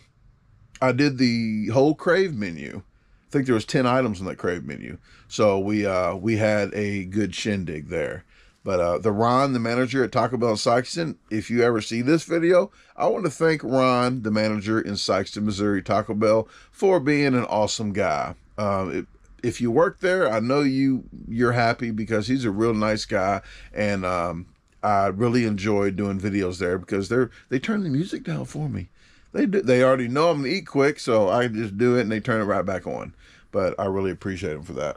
did the whole Crave menu. I think there was 10 items on that Crave menu. So we had a good shindig there. But the Ron, the manager at Taco Bell in Sikeston, if you ever see this video, I want to thank Ron, the manager in Sikeston, Missouri, Taco Bell, for being an awesome guy. If you work there, I know you're happy because he's a real nice guy, and I really enjoy doing videos there because they turn the music down for me. They already know I'm gonna eat quick, so I just do it and they turn it right back on. But I really appreciate them for that.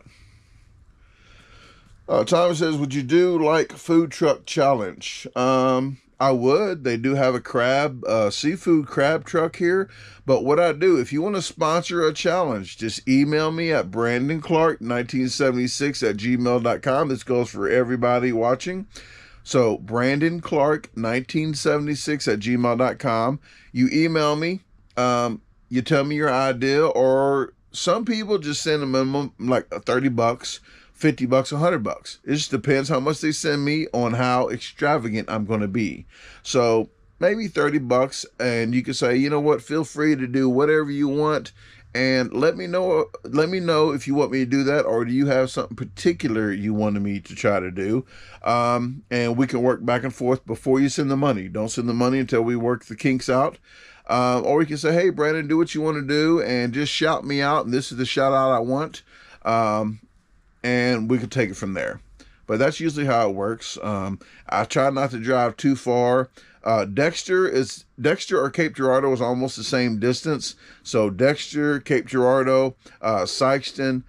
Thomas says, would you do like food truck challenge? I would. They do have a seafood crab truck here. But what I do, if you want to sponsor a challenge, just email me at BrandonClark1976@gmail.com. This goes for everybody watching. So BrandonClark1976@gmail.com. You email me. You tell me your idea, or some people just send a minimum like $30, $50, $100. It just depends how much they send me on how extravagant I'm going to be. So maybe $30, and you can say, you know what, feel free to do whatever you want, and let me know if you want me to do that, or do you have something particular you wanted me to try to do, and we can work back and forth before you send the money. Don't send the money until we work the kinks out. Or you can say, hey, Brandon, do what you want to do, and just shout me out, and this is the shout out I want. And we can take it from there. But that's usually how it works. I try not to drive too far. Dexter or Cape Girardeau is almost the same distance. So Dexter, Cape Girardeau, Sikeston.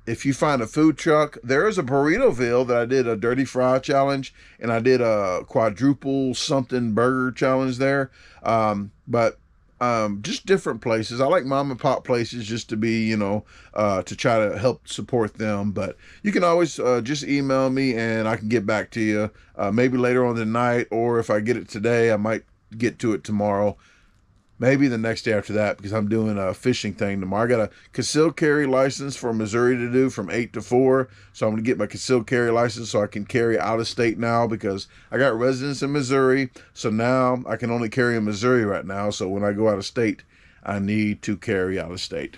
If you find a food truck, there is a Burritoville that I did a dirty fry challenge, and I did a quadruple something burger challenge there. But just different places. I like mom and pop places just to be, to try to help support them. But you can always just email me and I can get back to you maybe later on the night, or if I get it today, I might get to it tomorrow. Maybe the next day after that, because I'm doing a fishing thing tomorrow. I got a concealed carry license for Missouri to do from 8 to 4. So I'm going to get my concealed carry license so I can carry out of state now, because I got residence in Missouri. So now I can only carry in Missouri right now. So when I go out of state, I need to carry out of state.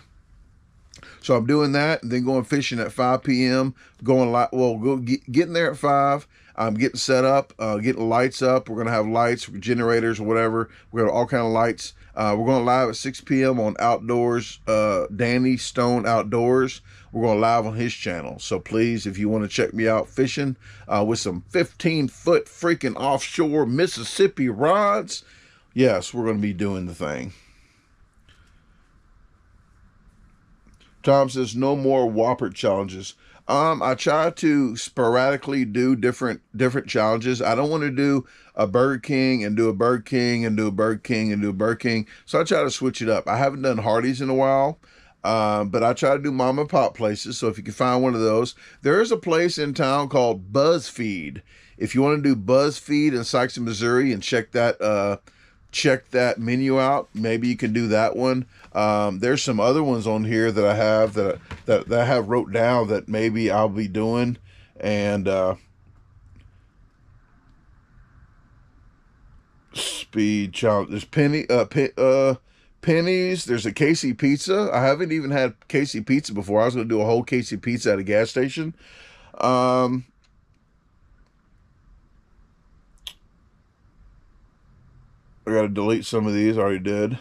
So I'm doing that, and then going fishing at 5 p.m. Getting there at 5. I'm getting set up, getting lights up. We're gonna have lights, generators, or whatever. We're gonna have all kind of lights. We're going live at 6 p.m. on Outdoors, Danny Stone Outdoors. We're going live on his channel. So please, if you want to check me out fishing with some 15-foot freaking offshore Mississippi rods, yes, we're going to be doing the thing. Tom says no more Whopper challenges. I try to sporadically do different challenges. I don't want to do a Burger King and do a Burger King and do a Burger King and do a Burger King. So I try to switch it up. I haven't done Hardee's in a while, but I try to do mom and pop places. So if you can find one of those, there is a place in town called BuzzFeed. If you want to do BuzzFeed in Sikeston, Missouri, and check that menu out, maybe you can do that one. There's some other ones on here that I have that I have wrote down that maybe I'll be doing. And speed challenge. There's pennies. There's a Casey Pizza. I haven't even had Casey Pizza before. I was going to do a whole Casey Pizza at a gas station. I got to delete some of these. I already did.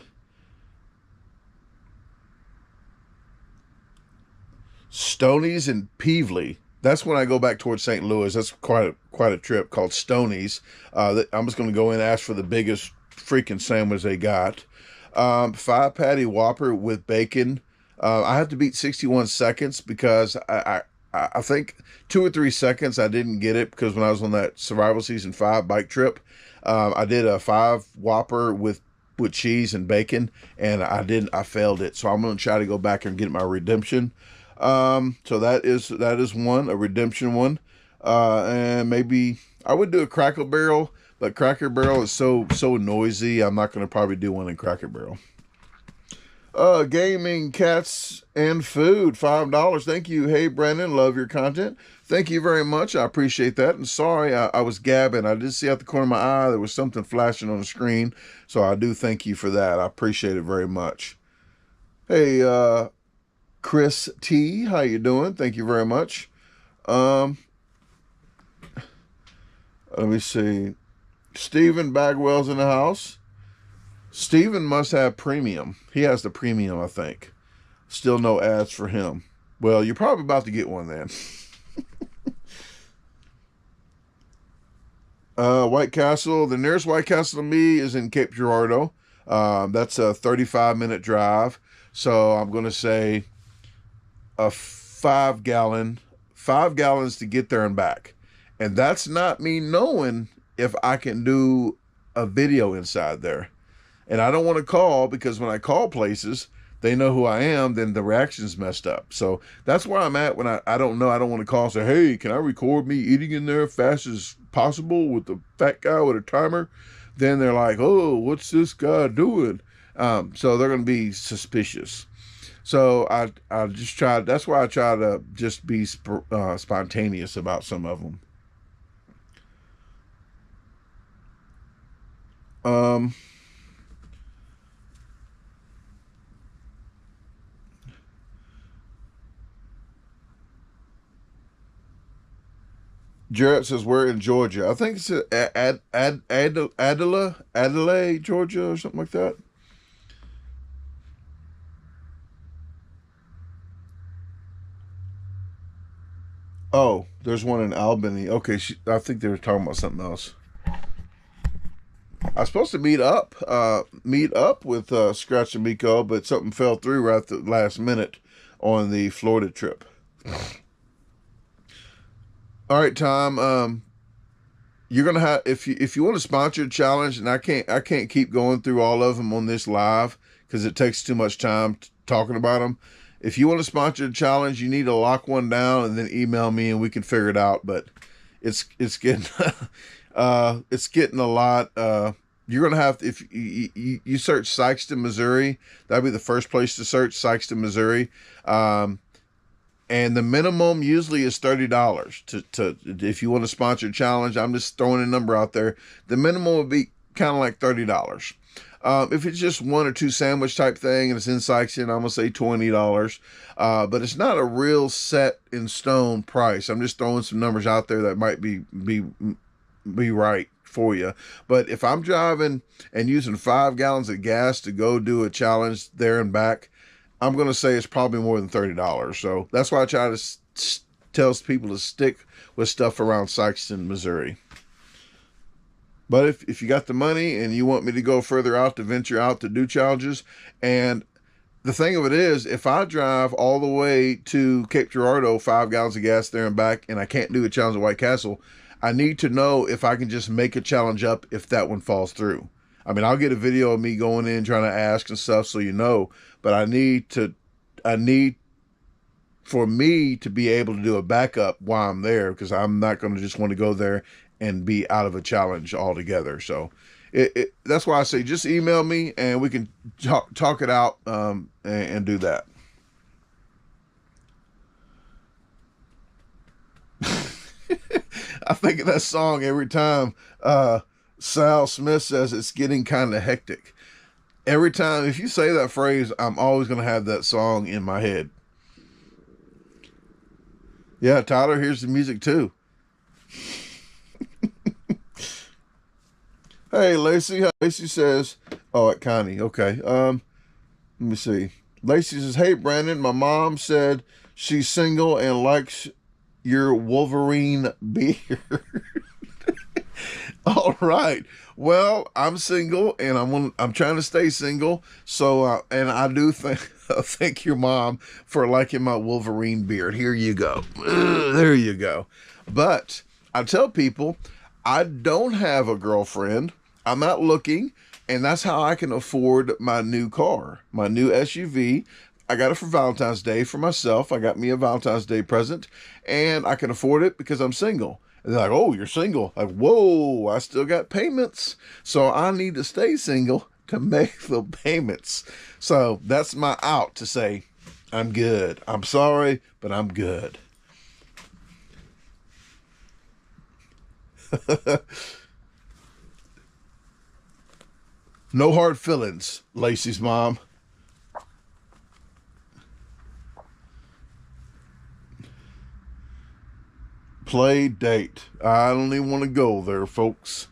Stonies and Peevely. That's when I go back towards St. Louis. That's quite a trip called Stonies. I'm just going to go in and ask for the biggest freaking sandwich they got. 5-patty Whopper with bacon. I have to beat 61 seconds because I think 2 or 3 seconds I didn't get it because when I was on that Survival Season 5 bike trip, I did a 5 Whopper with cheese and bacon, and I failed it. So I'm going to try to go back and get my redemption. So that is one, a redemption one. And maybe I would do a Cracker Barrel, but Cracker Barrel is so noisy. I'm not going to probably do one in Cracker Barrel. Gaming, cats, and food, $5. Thank you. Hey, Brandon, love your content. Thank you very much. I appreciate that. And sorry, I was gabbing. I did see out the corner of my eye there was something flashing on the screen. So I do thank you for that. I appreciate it very much. Hey, Chris T, how you doing? Thank you very much. Let me see. Stephen Bagwell's in the house. Stephen must have premium. He has the premium, I think. Still no ads for him. Well, you're probably about to get one then. White Castle. The nearest White Castle to me is in Cape Girardeau. That's a 35-minute drive. So I'm going to say a 5 gallons to get there and back. And that's not me knowing if I can do a video inside there. And I don't want to call because when I call places, they know who I am, then the reaction's messed up. So that's where I'm at when I don't know. I don't want to call and say, hey, can I record me eating in there fast as possible with the fat guy with a timer? Then they're like, oh, what's this guy doing? So they're going to be suspicious. So I just try. That's why I try to just be spontaneous about some of them. Jarrett says we're in Georgia. I think it's Adelaide, Georgia, or something like that. Oh, there's one in Albany. Okay, I think they were talking about something else. I was supposed to meet up with Scratch and Miko, but something fell through right at the last minute on the Florida trip. All right, Tom. You're gonna have if you want to sponsor a challenge, and I can't keep going through all of them on this live because it takes too much time talking about them. If you want to sponsor a challenge, you need to lock one down and then email me and we can figure it out. But it's getting it's getting a lot. You're gonna have to, if you search Sikeston, Missouri, that'd be the first place to search, Sikeston, Missouri. And the minimum usually is $30 to if you want to sponsor a challenge. I'm just throwing a number out there. The minimum would be kind of like $30. If it's just one or two sandwich type thing and it's in Sikeston, I'm gonna say $20. But it's not a real set in stone price. I'm just throwing some numbers out there that might be right for you. But if I'm driving and using 5 gallons of gas to go do a challenge there and back, I'm going to say it's probably more than $30. So that's why I try to tell people to stick with stuff around Sikeston, Missouri. But if you got the money and you want me to go further out to venture out to do challenges, and the thing of it is, if I drive all the way to Cape Girardeau, 5 gallons of gas there and back, and I can't do a challenge at White Castle, I need to know if I can just make a challenge up if that one falls through. I mean, I'll get a video of me going in trying to ask and stuff so you know, but I need for me to be able to do a backup while I'm there, because I'm not going to just want to go there and be out of a challenge altogether. So that's why I say just email me and we can talk it out and do that. I think of that song every time Sal Smith says it's getting kind of hectic. Every time, if you say that phrase, I'm always going to have that song in my head. Yeah, Tyler, here's the music too. Hey, Lacey. Lacey says, oh, at Connie. Okay. Let me see. Lacey says, hey, Brandon, my mom said she's single and likes your Wolverine beard. All right. Well, I'm single and I'm trying to stay single. So, and I do thank your mom for liking my Wolverine beard. Here you go. There you go. But I tell people I don't have a girlfriend. I'm not looking, and that's how I can afford my new car, my new SUV. I got it for Valentine's Day for myself. I got me a Valentine's Day present, and I can afford it because I'm single. And they're like, oh, you're single. Like, whoa, I still got payments. So I need to stay single to make the payments. So that's my out to say, I'm good. I'm sorry, but I'm good. No hard feelings, Lacey's mom. Play date. I don't even want to go there, folks.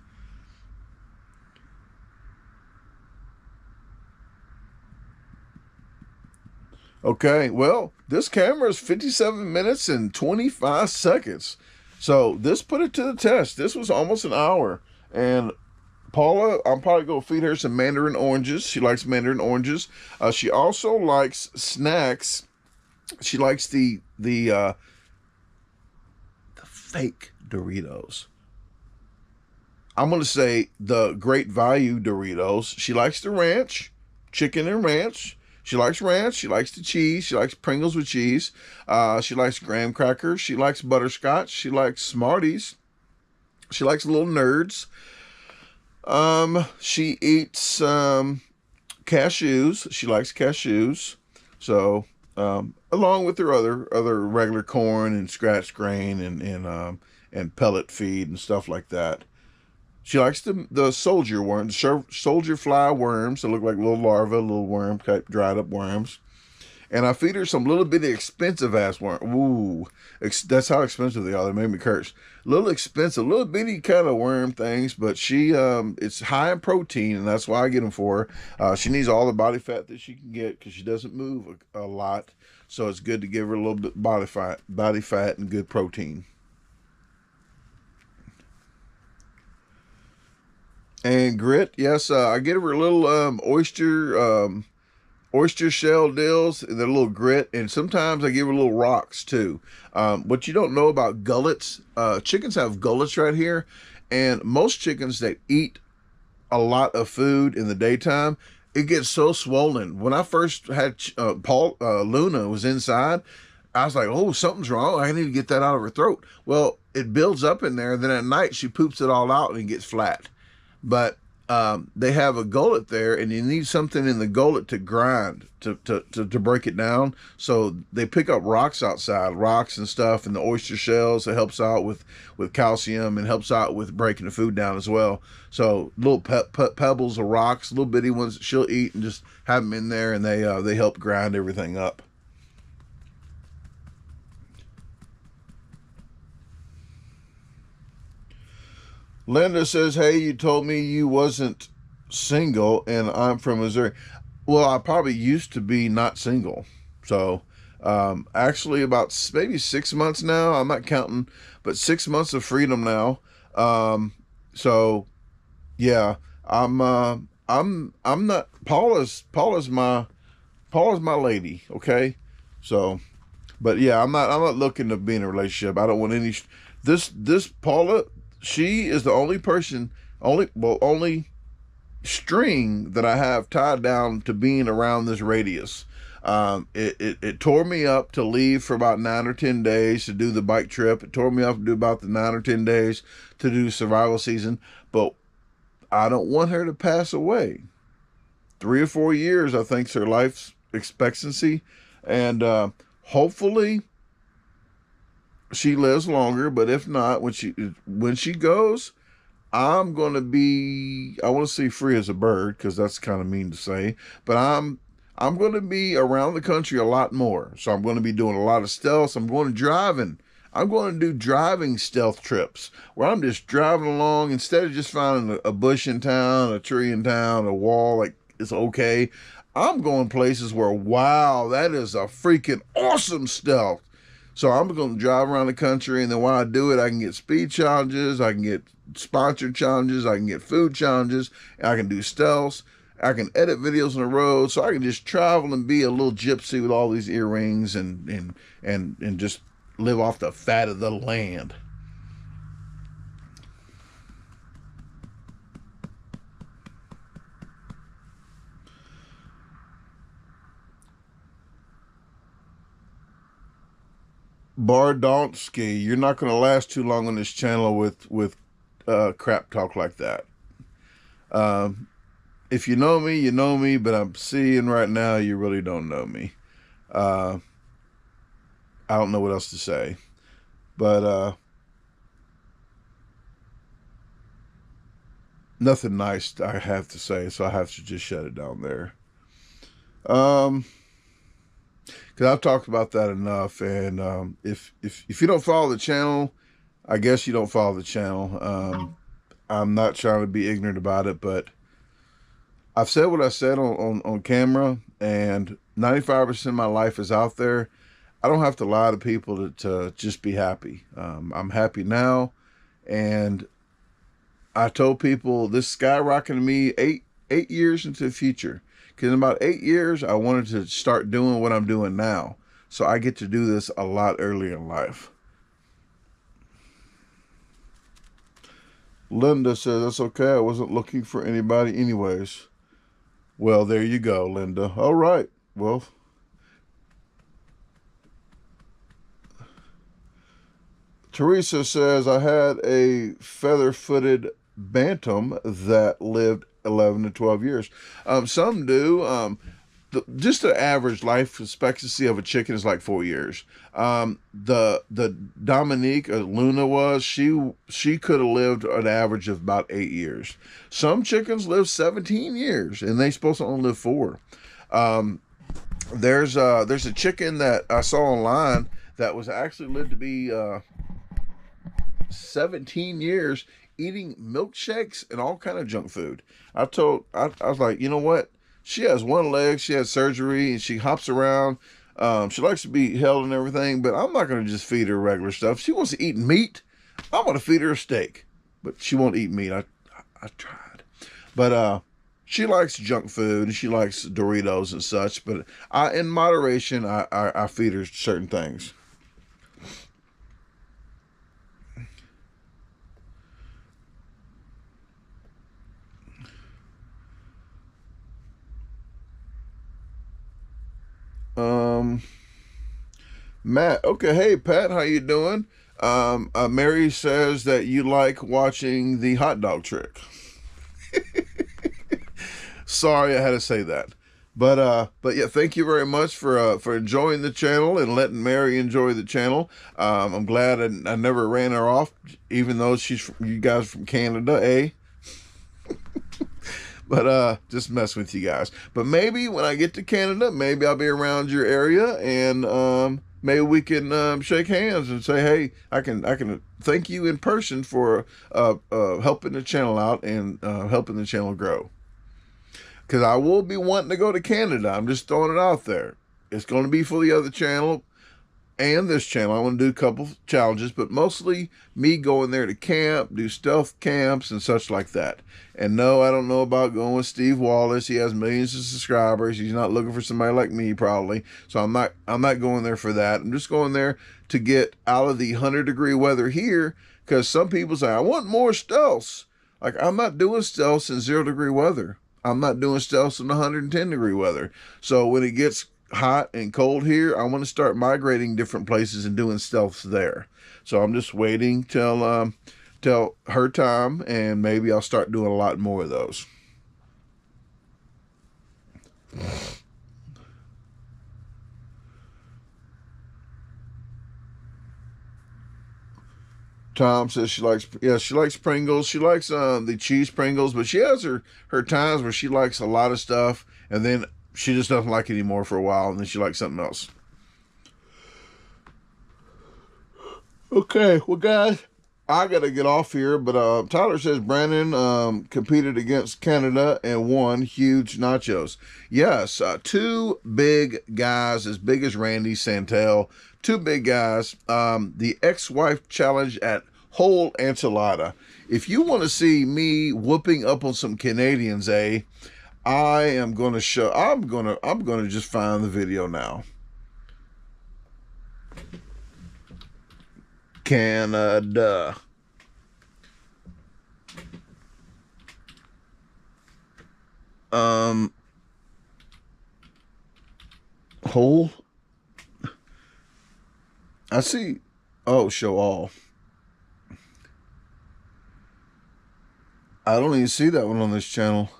Okay, well, this camera is 57 minutes and 25 seconds. So this put it to the test. This was almost an hour. And Paula, I'm probably going to feed her some mandarin oranges. She likes mandarin oranges. She also likes snacks. She likes the fake Doritos. I'm going to say the Great Value Doritos. She likes the ranch, chicken and ranch. She likes ranch. She likes the cheese. She likes Pringles with cheese. She likes graham crackers. She likes butterscotch. She likes Smarties. She likes Little Nerds. She eats cashews. She likes cashews. So, along with her other regular corn and scratch grain and pellet feed and stuff like that. She likes the soldier worms, soldier fly worms that look like little larvae, little worm type dried up worms. And I feed her some little bitty expensive ass worm. Ooh, that's how expensive they are. They made me curse. Little expensive, little bitty kind of worm things, but she it's high in protein, and that's why I get them for her. She needs all the body fat that she can get because she doesn't move a lot, so it's good to give her a little bit body fat, and good protein. And grit, yes, I get her a little oyster shell deals, and a little grit, and sometimes I give her little rocks too. What you don't know about gullets, chickens have gullets right here, and most chickens that eat a lot of food in the daytime, it gets so swollen. When I first had Luna was inside, I was like, oh, something's wrong. I need to get that out of her throat. Well, it builds up in there, and then at night she poops it all out and it gets flat. But they have a gullet there, and you need something in the gullet to grind to break it down. So they pick up rocks outside, rocks and stuff, and the oyster shells. It helps out with calcium and helps out with breaking the food down as well. So little pebbles of rocks, little bitty ones that she'll eat, and just have them in there, and they help grind everything up. Linda says, "Hey, you told me you wasn't single, and I'm from Missouri." Well, I probably used to be not single. So, actually, about maybe 6 months now. I'm not counting, but 6 months of freedom now. So yeah, I'm. I'm not. Paula's my lady. Okay, so but yeah, I'm not looking to be in a relationship. I don't want any. This Paula, she is the only person, only string that I have tied down to being around this radius. It tore me up to leave for about 9 or 10 days to do the bike trip. It tore me up to do about the 9 or 10 days to do survival season. But I don't want her to pass away. 3 or 4 years, I think, is her life expectancy, and hopefully she lives longer. But if not, when she goes, I'm gonna be. I want to say free as a bird, because that's kind of mean to say, but I'm going to be around the country a lot more. So I'm going to be doing a lot of stealth. I'm going to driving. I'm going to do driving stealth trips where I'm just driving along instead of just finding a bush in town, a tree in town, a wall, like it's okay. I'm going places where, wow, that is a freaking awesome stealth. So I'm going to drive around the country, and then while I do it, I can get speed challenges, I can get sponsored challenges, I can get food challenges, and I can do stealths. I can edit videos on the road, so I can just travel and be a little gypsy with all these earrings and just live off the fat of the land. Bardonsky, you're not going to last too long on this channel with crap talk like that. If you know me, you know me, but I'm seeing right now you really don't know me. I don't know what else to say. But nothing nice I have to say, so I have to just shut it down there. Because I've talked about that enough, and if you don't follow the channel, I guess you don't follow the channel. I'm not trying to be ignorant about it, but I've said what I said on camera, and 95% of my life is out there. I don't have to lie to people to just be happy. I'm happy now, and I told people this skyrocketed me eight years into the future. Because in about 8 years, I wanted to start doing what I'm doing now. So I get to do this a lot earlier in life. Linda says, that's okay. I wasn't looking for anybody anyways. Well, there you go, Linda. All right. Well, Teresa says, I had a feather-footed bantam that lived 11 to 12 years. Some do. Just the average life expectancy of a chicken is like 4 years. The Dominique, Luna she could have lived an average of about 8 years. Some chickens live 17 years, and they supposed to only live 4. There's a chicken that I saw online that was actually lived to be 17 years, eating milkshakes and all kind of junk food. I was like, you know what? She has one leg, she had surgery, and she hops around. She likes to be held and everything, but I'm not going to just feed her regular stuff. She wants to eat meat. I'm going to feed her a steak, but she won't eat meat. I tried. But she likes junk food, and she likes Doritos and such, but in moderation, I feed her certain things. Matt, okay, hey Pat, how you doing? Mary says that you like watching the hot dog trick. Sorry, I had to say that. But yeah, thank you very much for enjoying the channel and letting Mary enjoy the channel. I'm glad I never ran her off, even though she's from, you guys from Canada, eh? But just mess with you guys. But maybe when I get to Canada, maybe I'll be around your area, and maybe we can shake hands and say, hey, I can thank you in person for helping the channel out and helping the channel grow. Because I will be wanting to go to Canada. I'm just throwing it out there. It's going to be for the other channel and this channel. I want to do a couple challenges, but mostly me going there to camp, do stealth camps and such like that. And no, I don't know about going with Steve Wallace. He has millions of subscribers. He's not looking for somebody like me probably. So I'm not going there for that. I'm just going there to get out of the 100-degree weather here, because some people say, I want more stealths. Like, I'm not doing stealths in 0-degree weather. I'm not doing stealths in 110-degree weather. So when it gets hot and cold here, I want to start migrating different places and doing stealths there. So I'm just waiting till her time, and maybe I'll start doing a lot more of those. Tom says she likes Pringles. She likes the cheese Pringles, but she has her times where she likes a lot of stuff, and then she just doesn't like it anymore for a while, and then she likes something else. Okay, well, guys, I got to get off here, but Tyler says Brandon competed against Canada and won huge nachos. Yes, two big guys as big as Randy Santel. Two big guys. The ex-wife challenge at Whole Enchilada. If you want to see me whooping up on some Canadians, I am going to show. I'm going to just find the video now. Canada. Whole. I see. Oh, show all. I don't even see that one on this channel.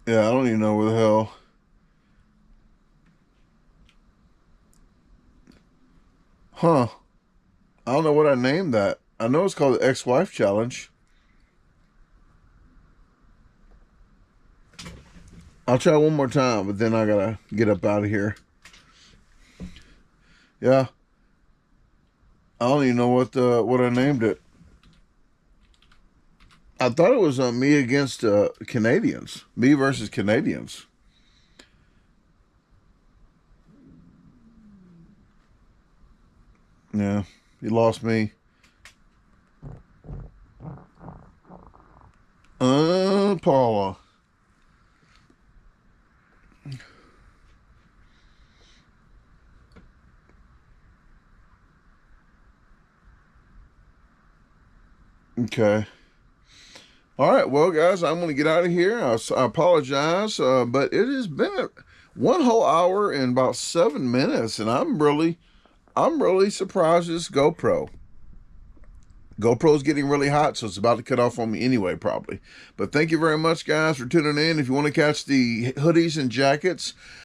Yeah, I don't even know where the hell. Huh. I don't know what I named that. I know it's called the ex-wife challenge. I'll try one more time, but then I gotta get up out of here. Yeah. I don't even know what I named it. I thought it was me against Canadians. Me versus Canadians. Yeah, you lost me. Paula. Okay. All right, well, guys, I'm going to get out of here. I apologize, but it has been one whole hour and about 7 minutes, and I'm really surprised this GoPro. GoPro's getting really hot, so it's about to cut off on me anyway, probably. But thank you very much, guys, for tuning in. If you want to catch the hoodies and jackets,